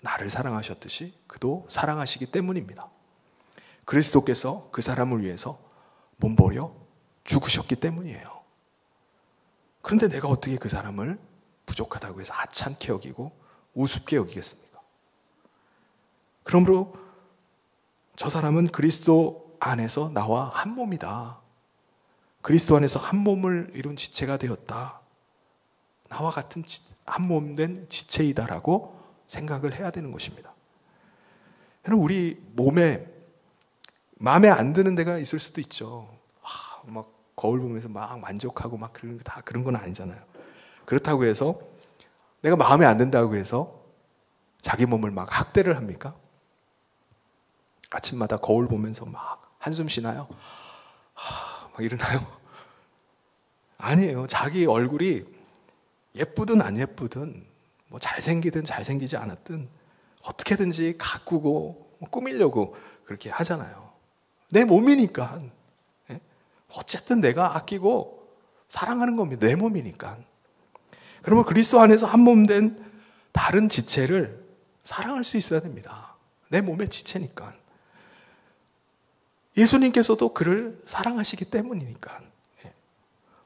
나를 사랑하셨듯이 그도 사랑하시기 때문입니다. 그리스도께서 그 사람을 위해서 몸버려 죽으셨기 때문이에요. 그런데 내가 어떻게 그 사람을 부족하다고 해서 하찮게 여기고 우습게 여기겠습니까? 그러므로 저 사람은 그리스도 안에서 나와 한 몸이다. 그리스도 안에서 한 몸을 이룬 지체가 되었다. 나와 같은 한 몸 된 지체이다라고 생각을 해야 되는 것입니다. 여러분, 우리 몸에 마음에 안 드는 데가 있을 수도 있죠. 막 거울 보면서 막 만족하고 막 그런 건 아니잖아요. 그렇다고 해서 내가 마음에 안 든다고 해서 자기 몸을 막 학대를 합니까? 아침마다 거울 보면서 막 한숨 쉬나요? 막 이러나요? 아니에요. 자기 얼굴이 예쁘든 안 예쁘든 뭐 잘생기든 잘생기지 않았든 어떻게든지 가꾸고 꾸미려고 그렇게 하잖아요. 내 몸이니까. 어쨌든 내가 아끼고 사랑하는 겁니다. 내 몸이니까. 그러면 그리스도 안에서 한 몸 된 다른 지체를 사랑할 수 있어야 됩니다. 내 몸의 지체니까. 예수님께서도 그를 사랑하시기 때문이니까.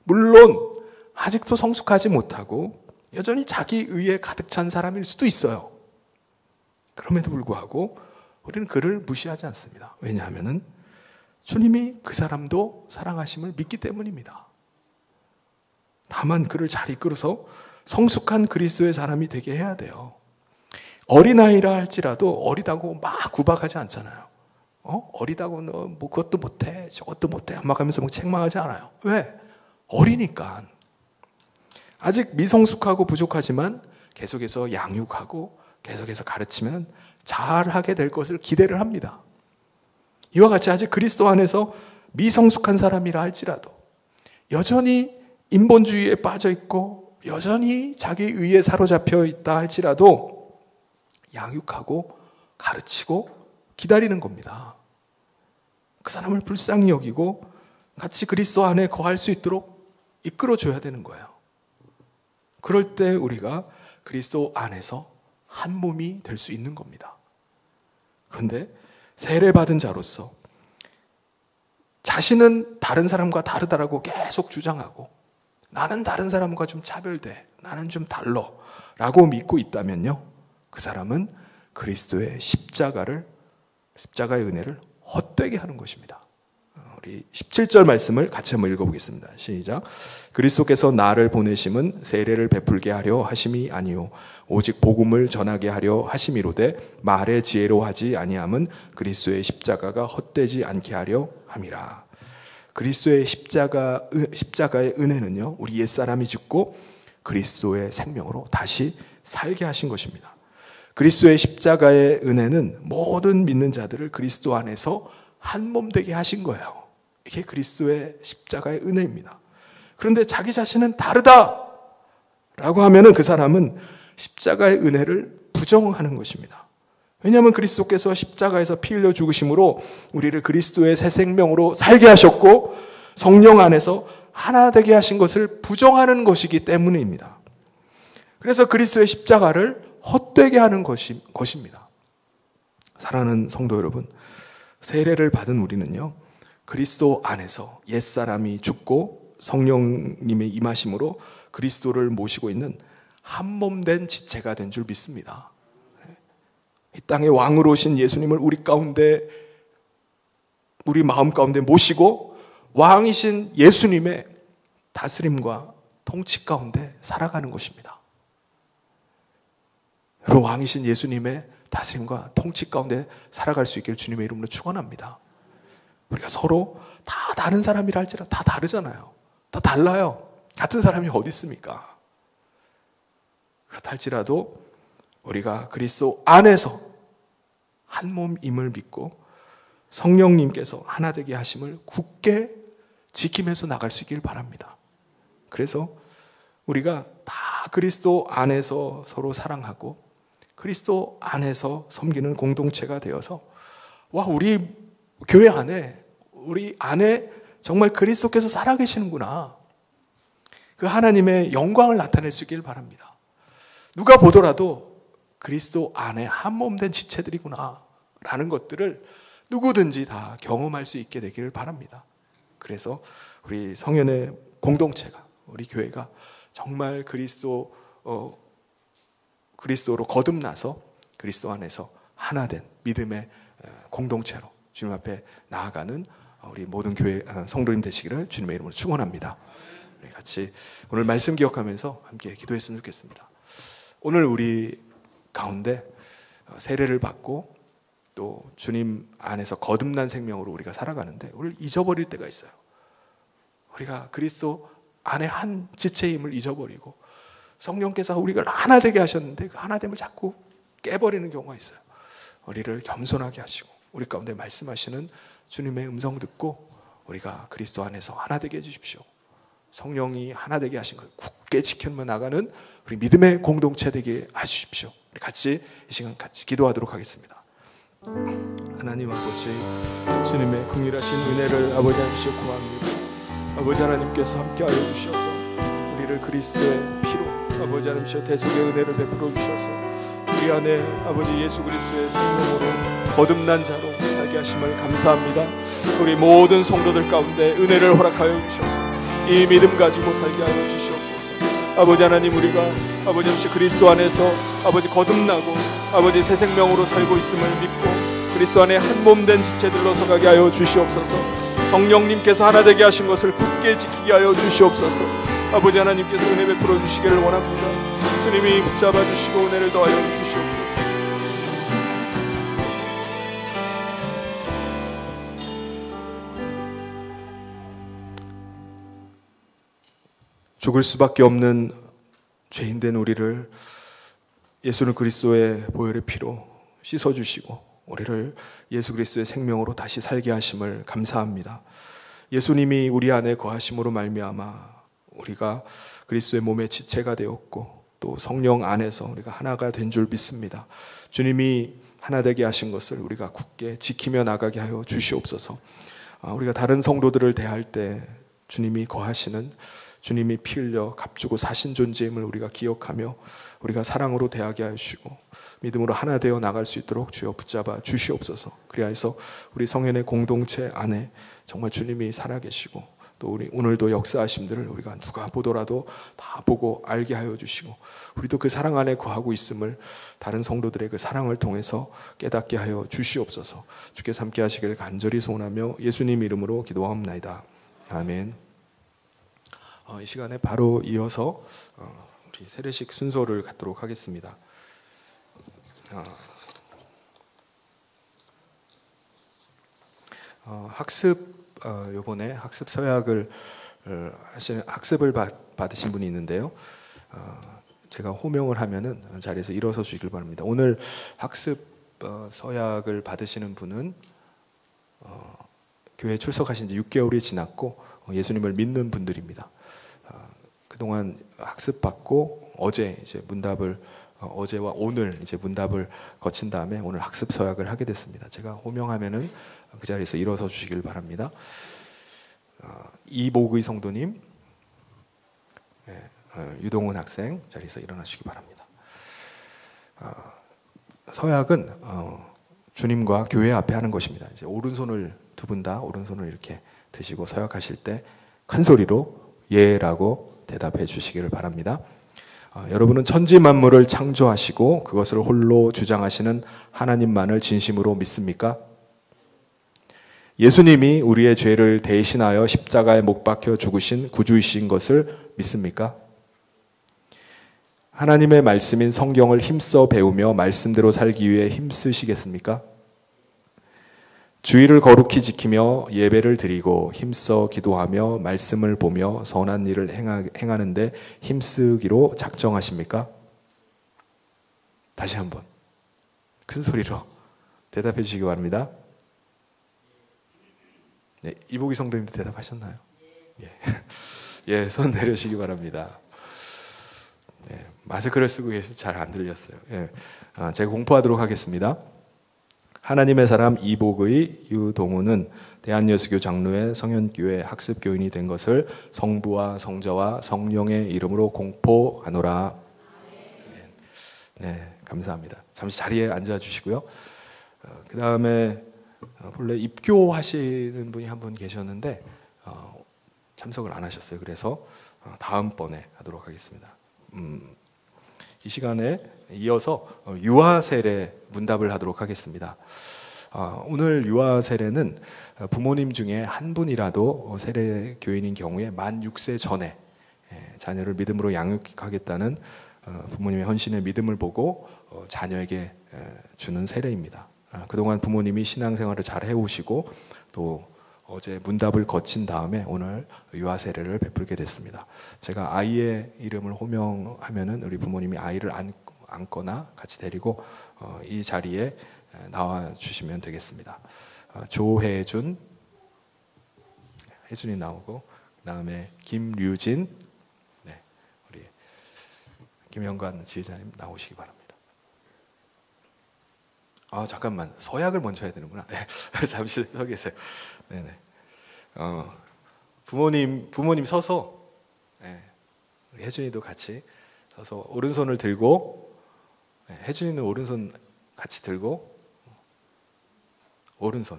물론 아직도 성숙하지 못하고 여전히 자기 의에 가득 찬 사람일 수도 있어요. 그럼에도 불구하고 우리는 그를 무시하지 않습니다. 왜냐하면 주님이 그 사람도 사랑하심을 믿기 때문입니다. 다만 그를 잘 이끌어서 성숙한 그리스도의 사람이 되게 해야 돼요. 어린아이라 할지라도 어리다고 막 구박하지 않잖아요. 어리다고 너 뭐 그것도 못해 저것도 못해 막 하면서 막 책망하지 않아요. 왜? 어리니까. 아직 미성숙하고 부족하지만 계속해서 양육하고 계속해서 가르치면 잘하게 될 것을 기대를 합니다. 이와 같이 아직 그리스도 안에서 미성숙한 사람이라 할지라도 여전히 인본주의에 빠져 있고 여전히 자기 의에 사로잡혀 있다 할지라도 양육하고 가르치고 기다리는 겁니다. 그 사람을 불쌍히 여기고 같이 그리스도 안에 거할 수 있도록 이끌어줘야 되는 거예요. 그럴 때 우리가 그리스도 안에서 한 몸이 될 수 있는 겁니다. 그런데 세례받은 자로서 자신은 다른 사람과 다르다라고 계속 주장하고 나는 다른 사람과 좀 차별돼, 나는 좀 달라 라고 믿고 있다면요, 그 사람은 그리스도의 십자가의 은혜를 헛되게 하는 것입니다. 우리 17절 말씀을 같이 한번 읽어보겠습니다. 시작. 그리스도께서 나를 보내심은 세례를 베풀게 하려 하심이 아니요 오직 복음을 전하게 하려 하심이로되 말의 지혜로 하지 아니함은 그리스도의 십자가가 헛되지 않게 하려 함이라. 그리스도의 십자가의 은혜는요, 우리 옛사람이 죽고 그리스도의 생명으로 다시 살게 하신 것입니다. 그리스도의 십자가의 은혜는 모든 믿는 자들을 그리스도 안에서 한 몸 되게 하신 거예요. 이게 그리스도의 십자가의 은혜입니다. 그런데 자기 자신은 다르다 라고 하면은 그 사람은 십자가의 은혜를 부정하는 것입니다. 왜냐하면 그리스도께서 십자가에서 피 흘려 죽으심으로 우리를 그리스도의 새 생명으로 살게 하셨고 성령 안에서 하나 되게 하신 것을 부정하는 것이기 때문입니다. 그래서 그리스도의 십자가를 헛되게 하는 것입니다. 사랑하는 성도 여러분, 세례를 받은 우리는요, 그리스도 안에서 옛사람이 죽고 성령님의 임하심으로 그리스도를 모시고 있는 한 몸 된 지체가 된 줄 믿습니다. 이 땅의 왕으로 오신 예수님을 우리 마음 가운데 모시고 왕이신 예수님의 다스림과 통치 가운데 살아가는 것입니다. 여러분, 왕이신 예수님의 다스림과 통치 가운데 살아갈 수 있기를 주님의 이름으로 축원합니다. 우리가 서로 다 다른 사람이라 할지라도 다 다르잖아요. 다 달라요. 같은 사람이 어디 있습니까? 그렇다 할지라도 우리가 그리스도 안에서 한 몸임을 믿고 성령님께서 하나 되게 하심을 굳게 지키면서 나갈 수 있길 바랍니다. 그래서 우리가 다 그리스도 안에서 서로 사랑하고 그리스도 안에서 섬기는 공동체가 되어서 우리 교회 안에, 우리 안에 정말 그리스도께서 살아계시는구나, 그 하나님의 영광을 나타낼 수 있길 바랍니다. 누가 보더라도 그리스도 안에 한 몸 된 지체들이구나 라는 것들을 누구든지 다 경험할 수 있게 되기를 바랍니다. 그래서 우리 성현의 공동체가, 우리 교회가 정말 그리스도로 거듭나서 그리스도 안에서 하나 된 믿음의 공동체로 주님 앞에 나아가는 우리 모든 교회 성도님 되시기를 주님의 이름으로 축원합니다. 우리 같이 오늘 말씀 기억하면서 함께 기도했으면 좋겠습니다. 오늘 우리 가운데 세례를 받고 또 주님 안에서 거듭난 생명으로 우리가 살아가는데 우리를 잊어버릴 때가 있어요. 우리가 그리스도 안에 한 지체임을 잊어버리고 성령께서 우리를 하나 되게 하셨는데 그 하나됨을 자꾸 깨버리는 경우가 있어요. 우리를 겸손하게 하시고 우리 가운데 말씀하시는 주님의 음성 듣고 우리가 그리스도 안에서 하나 되게 해주십시오. 성령이 하나 되게 하신 것 굳게 지켜며 나가는 우리 믿음의 공동체 되게 해주십시오. 우리 같이 이 시간 같이 기도하도록 하겠습니다. 하나님 아버지, 주님의 긍휼하신 은혜를 아버지 하나님께 구합니다. 아버지 하나님께서 함께하여 주셔서 우리를 그리스도의 피로 아버지 하나님께 대속의 은혜를 베풀어 주셔서 우리 안에 아버지 예수 그리스도의 생명으로 거듭난 자로 살게 하심을 감사합니다. 우리 모든 성도들 가운데 은혜를 허락하여 주셔서 이 믿음 가지고 살게 하여 주시옵소서. 아버지 하나님, 우리가 아버지 하나님 그리스도 안에서 아버지 거듭나고 아버지 새 생명으로 살고 있음을 믿고 그리스도 안에 한 몸 된 지체들로 서가게 하여 주시옵소서. 성령님께서 하나 되게 하신 것을 굳게 지키게 하여 주시옵소서. 아버지 하나님께서 은혜 베풀어 주시기를 원합니다. 주님이 붙잡아 주시고 은혜를 더하여 주시옵소서. 죽을 수밖에 없는 죄인된 우리를 예수는 그리스도의 보혈의 피로 씻어주시고 우리를 예수 그리스도의 생명으로 다시 살게 하심을 감사합니다. 예수님이 우리 안에 거하심으로 말미암아 우리가 그리스도의 몸의 지체가 되었고 또 성령 안에서 우리가 하나가 된 줄 믿습니다. 주님이 하나 되게 하신 것을 우리가 굳게 지키며 나가게 하여 주시옵소서. 우리가 다른 성도들을 대할 때 주님이 거하시는, 주님이 피 흘려 값주고 사신 존재임을 우리가 기억하며 우리가 사랑으로 대하게 하시고 믿음으로 하나 되어 나갈 수 있도록 주여 붙잡아 주시옵소서. 그리하여서 우리 성현의 공동체 안에 정말 주님이 살아계시고 또 우리 오늘도 역사하심들을 우리가 누가 보더라도 다 보고 알게 하여 주시고 우리도 그 사랑 안에 거하고 있음을 다른 성도들의 그 사랑을 통해서 깨닫게 하여 주시옵소서. 주께서 함께 하시길 간절히 소원하며 예수님 이름으로 기도하옵나이다. 아멘. 이 시간에 바로 이어서 우리 세례식 순서를 갖도록 하겠습니다. 요번에 학습 서약을 하시는 학습을 받으신 분이 있는데요. 제가 호명을 하면은 자리에서 일어서 주시길 바랍니다. 오늘 학습 서약을 받으시는 분은 교회 출석하신 지 6개월이 지났고 예수님을 믿는 분들입니다. 그동안 학습 받고 어제 이제 문답을 어제와 오늘 이제 문답을 거친 다음에 오늘 학습 서약을 하게 됐습니다. 제가 호명하면은 그 자리에서 일어서 주시길 바랍니다. 이복의 성도님, 유동훈 학생 자리에서 일어나시기 바랍니다. 서약은 주님과 교회 앞에 하는 것입니다. 이제 오른손을 두 분 다 오른손을 이렇게 드시고 서약하실 때 큰 소리로 예라고 대답해 주시기를 바랍니다. 여러분은 천지 만물을 창조하시고 그것을 홀로 주장하시는 하나님만을 진심으로 믿습니까? 예수님이 우리의 죄를 대신하여 십자가에 못 박혀 죽으신 구주이신 것을 믿습니까? 하나님의 말씀인 성경을 힘써 배우며 말씀대로 살기 위해 힘쓰시겠습니까? 주의를 거룩히 지키며 예배를 드리고 힘써 기도하며 말씀을 보며 선한 일을 행하는데 힘쓰기로 작정하십니까? 다시 한번 큰 소리로 대답해 주시기 바랍니다. 네, 이복희 성도님도 대답하셨나요? 예, 예, 손 내려주시기 바랍니다. 네, 마스크를 쓰고 계셔서 잘 안 들렸어요. 예, 제가 공포하도록 하겠습니다. 하나님의 사람 이복의 유동우는 대한예수교 장로회 성현교회 학습교인이 된 것을 성부와 성자와 성령의 이름으로 공포하노라. 네, 감사합니다. 잠시 자리에 앉아주시고요. 그 다음에 본래 입교하시는 분이 한 분 계셨는데 참석을 안 하셨어요. 그래서 다음번에 하도록 하겠습니다. 이 시간에 이어서 유아 세례 문답을 하도록 하겠습니다. 오늘 유아 세례는 부모님 중에 한 분이라도 세례 교인인 경우에 만 6세 전에 자녀를 믿음으로 양육하겠다는 부모님의 헌신의 믿음을 보고 자녀에게 주는 세례입니다. 그동안 부모님이 신앙생활을 잘 해오시고 또 어제 문답을 거친 다음에 오늘 유아 세례를 베풀게 됐습니다. 제가 아이의 이름을 호명하면은 우리 부모님이 아이를 안거나 같이 데리고 이 자리에 나와 주시면 되겠습니다. 조혜준, 혜준이 나오고 그다음에 김류진, 네, 우리 김영관 지휘자님 나오시기 바랍니다. 잠깐만, 서약을 먼저 해야 되는구나. 네, 잠시 서 계세요. 네네. 부모님 서서, 네, 우리 혜준이도 같이 서서 오른손을 들고, 네, 혜준이는 오른손 같이 들고, 오른손.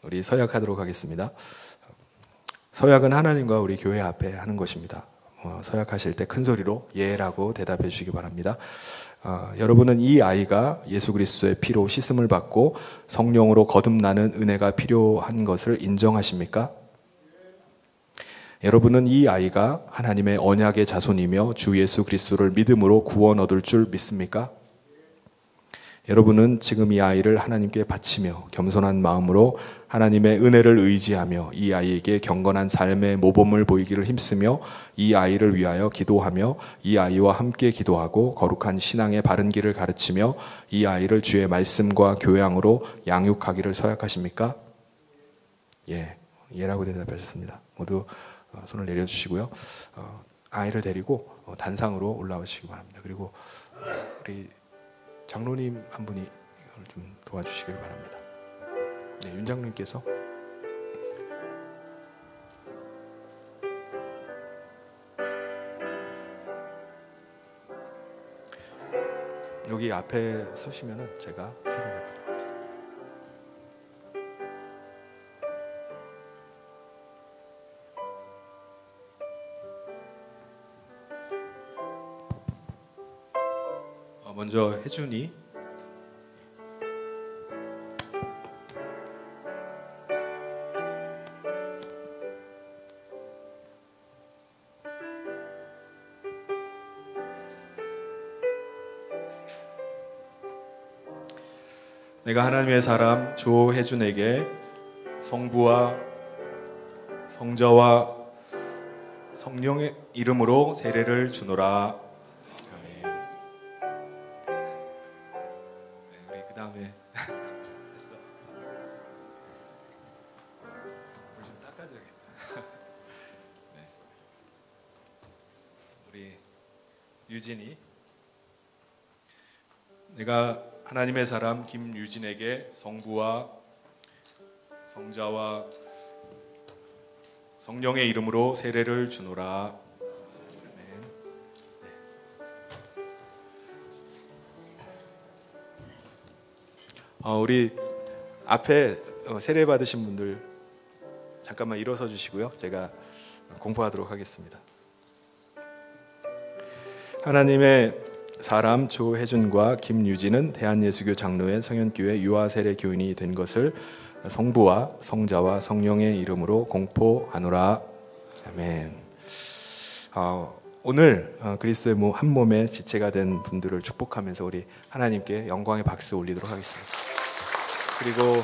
우리 서약하도록 하겠습니다. 서약은 하나님과 우리 교회 앞에 하는 것입니다. 서약하실 때 큰 소리로 예라고 대답해 주시기 바랍니다. 여러분은 이 아이가 예수 그리스도의 피로 씻음을 받고 성령으로 거듭나는 은혜가 필요한 것을 인정하십니까? 여러분은 이 아이가 하나님의 언약의 자손이며 주 예수 그리스도를 믿음으로 구원 얻을 줄 믿습니까? 여러분은 지금 이 아이를 하나님께 바치며 겸손한 마음으로 하나님의 은혜를 의지하며 이 아이에게 경건한 삶의 모범을 보이기를 힘쓰며 이 아이를 위하여 기도하며 이 아이와 함께 기도하고 거룩한 신앙의 바른 길을 가르치며 이 아이를 주의 말씀과 교양으로 양육하기를 서약하십니까? 예, 예라고 대답하셨습니다. 모두 손을 내려주시고요. 아이를 데리고 단상으로 올라오시기 바랍니다. 그리고 우리 장로님 한 분이 이걸 좀 도와주시길 바랍니다. 네, 윤 장로님께서 여기 앞에 서시면은 제가 세례를 받도록 하겠습니다. 먼저 혜준이, 내가 하나님의 사람 조혜준에게 성부와 성자와 성령의 이름으로 세례를 주노라. 아멘. 네, 우리 그 다음에 됐어. 물 좀 닦아줘야겠다. 네. 우리 유진이, 내가 하나님의 사람 김유진에게 성부와 성자와 성령의 이름으로 세례를 주노라. 아멘. 네. 우리 앞에 세례 받으신 분들 잠깐만 일어서 주시고요. 제가 공포하도록 하겠습니다. 하나님의 사람 조혜준과 김유진은 대한예수교 장로회 성현교회 유아세례 교인이 된 것을 성부와 성자와 성령의 이름으로 공포하노라. 아멘. 오늘 그리스도의 한 몸의 지체가 된 분들을 축복하면서 우리 하나님께 영광의 박수 올리도록 하겠습니다. 그리고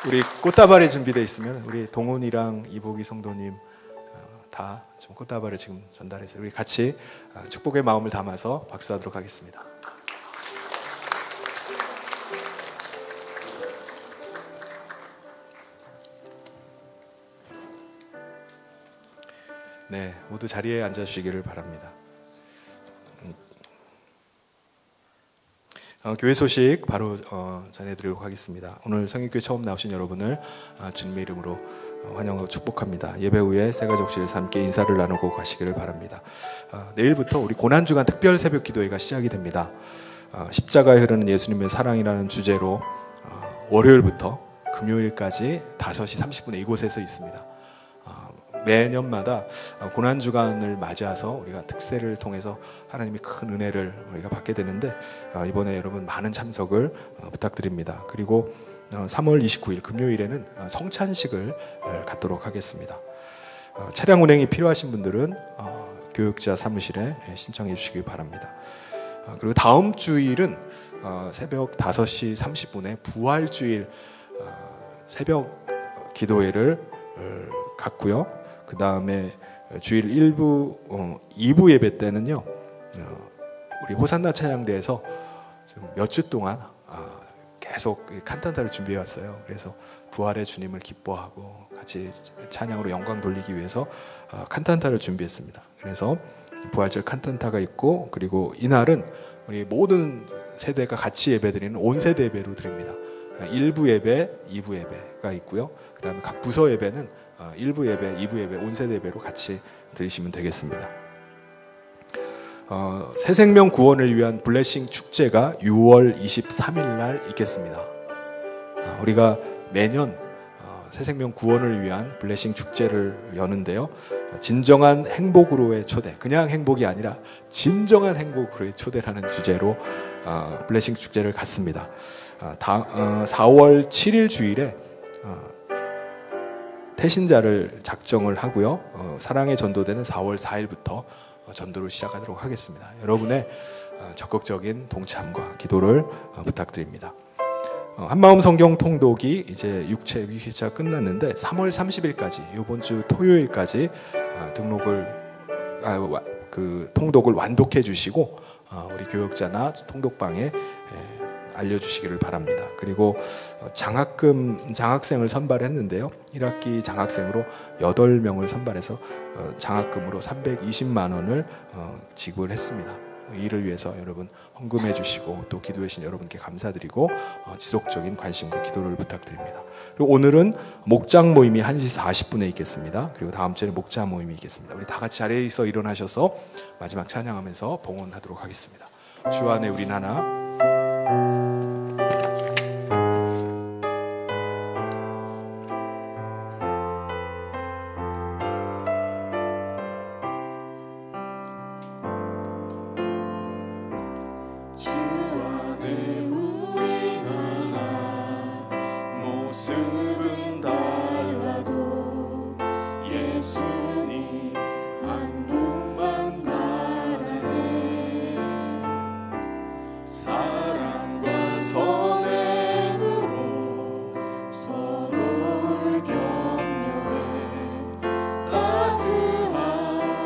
우리 꽃다발이 준비되어 있으면 우리 동훈이랑 이복이 성도님 다 좀 꽃다발을 지금 전달해서 우리 같이 축복의 마음을 담아서 박수하도록 하겠습니다. 네, 모두 자리에 앉아주시기를 바랍니다. 교회 소식 바로 전해드리도록 하겠습니다. 오늘 성인교회 처음 나오신 여러분을 주님의 이름으로 환영하고 축복합니다. 예배 후에 새가족실에서 함께 인사를 나누고 가시기를 바랍니다. 내일부터 우리 고난주간 특별 새벽 기도회가 시작이 됩니다. 십자가에 흐르는 예수님의 사랑이라는 주제로 월요일부터 금요일까지 5시 30분에 이곳에서 있습니다. 매년마다 고난주간을 맞이해서 우리가 특세를 통해서 하나님이 큰 은혜를 우리가 받게 되는데 이번에 여러분 많은 참석을 부탁드립니다. 그리고 3월 29일 금요일에는 성찬식을 갖도록 하겠습니다. 차량 운행이 필요하신 분들은 교육자 사무실에 신청해 주시기 바랍니다. 그리고 다음 주일은 새벽 5시 30분에 부활주일 새벽 기도회를 갖고요. 그 다음에 주일 2부 예배 때는요, 우리 호산나 찬양대에서 몇 주 동안 계속 칸탄타를 준비해 왔어요. 그래서 부활의 주님을 기뻐하고 같이 찬양으로 영광 돌리기 위해서 칸탄타를 준비했습니다. 그래서 부활절 칸탄타가 있고, 그리고 이날은 우리 모든 세대가 같이 예배드리는 온세대 예배로 드립니다. 1부 예배, 2부 예배가 있고요. 그 다음에 각 부서 예배는 1부 예배, 2부 예배, 온세대 예배로 같이 드리시면 되겠습니다. 새생명 구원을 위한 블레싱 축제가 6월 23일 날 있겠습니다. 우리가 매년 새생명 구원을 위한 블레싱 축제를 여는데요, 진정한 행복으로의 초대, 그냥 행복이 아니라 진정한 행복으로의 초대라는 주제로 블레싱 축제를 갖습니다. 4월 7일 주일에 태신자를 작정을 하고요, 사랑의 전도대는 4월 4일부터 전도를 시작하도록 하겠습니다. 여러분의 적극적인 동참과 기도를 부탁드립니다. 한마음 성경 통독이 이제 6체 회차 끝났는데 3월 30일까지 이번 주 토요일까지 통독을 완독해 주시고 우리 교역자나 통독방에 알려주시기를 바랍니다. 그리고 장학생을 선발했는데요, 1학기 장학생으로 8명을 선발해서 장학금으로 320만 원을 지급을 했습니다. 이를 위해서 여러분 헌금해 주시고 또 기도해 주신 여러분께 감사드리고 지속적인 관심과 기도를 부탁드립니다. 그리고 오늘은 목장 모임이 1시 40분에 있겠습니다. 그리고 다음 주에는 목장 모임이 있겠습니다. 우리 다 같이 자리에서 일어나셔서 마지막 찬양하면서 봉헌하도록 하겠습니다. 주 안에 우린 하나. 모습은 달라도 예수님 한 분만 바라네. 사랑과 선행으로 서로를 격려해 따스한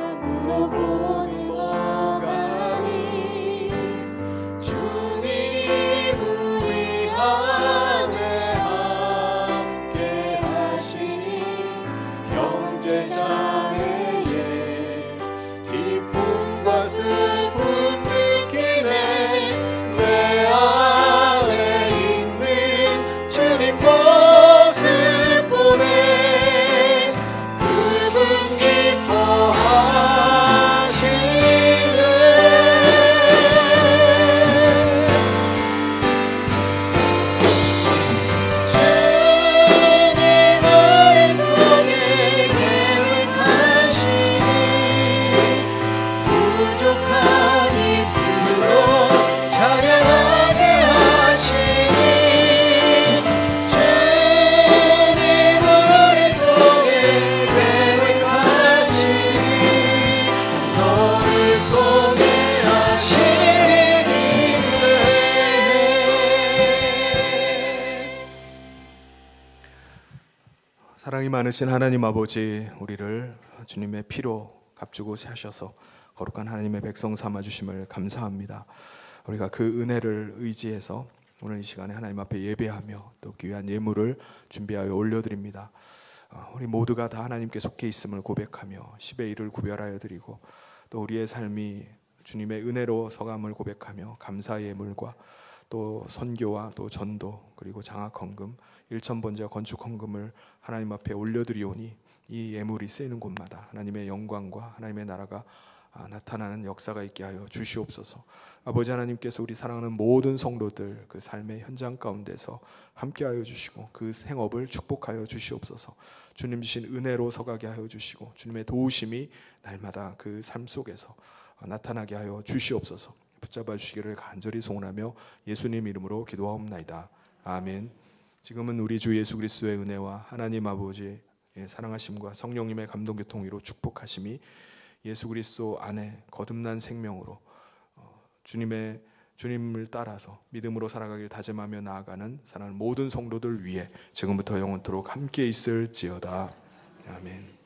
사랑이 많으신 하나님 아버지, 우리를 주님의 피로 값주고 사셔서 거룩한 하나님의 백성 삼아주심을 감사합니다. 우리가 그 은혜를 의지해서 오늘 이 시간에 하나님 앞에 예배하며 또 귀한 예물을 준비하여 올려드립니다. 우리 모두가 다 하나님께 속해 있음을 고백하며 10의 1을 구별하여 드리고 또 우리의 삶이 주님의 은혜로 서감을 고백하며 감사의 예물과 또 선교와 또 전도 그리고 장학 헌금, 일천번제와 건축 헌금을 하나님 앞에 올려드리오니 이 예물이 쓰이는 곳마다 하나님의 영광과 하나님의 나라가 나타나는 역사가 있게 하여 주시옵소서. 아버지 하나님께서 우리 사랑하는 모든 성도들 그 삶의 현장 가운데서 함께하여 주시고 그 생업을 축복하여 주시옵소서. 주님 주신 은혜로 서가게 하여 주시고 주님의 도우심이 날마다 그 삶 속에서 나타나게 하여 주시옵소서. 붙잡아 주시기를 간절히 소원하며 예수님 이름으로 기도하옵나이다. 아멘. 지금은 우리 주 예수 그리스도의 은혜와 하나님 아버지의 사랑하심과 성령님의 감동교통으로 축복하심이 예수 그리스도 안에 거듭난 생명으로 주님을 따라서 믿음으로 살아가길 다짐하며 나아가는 사랑하는 모든 성도들 위해 지금부터 영원토록 함께 있을지어다. 아멘.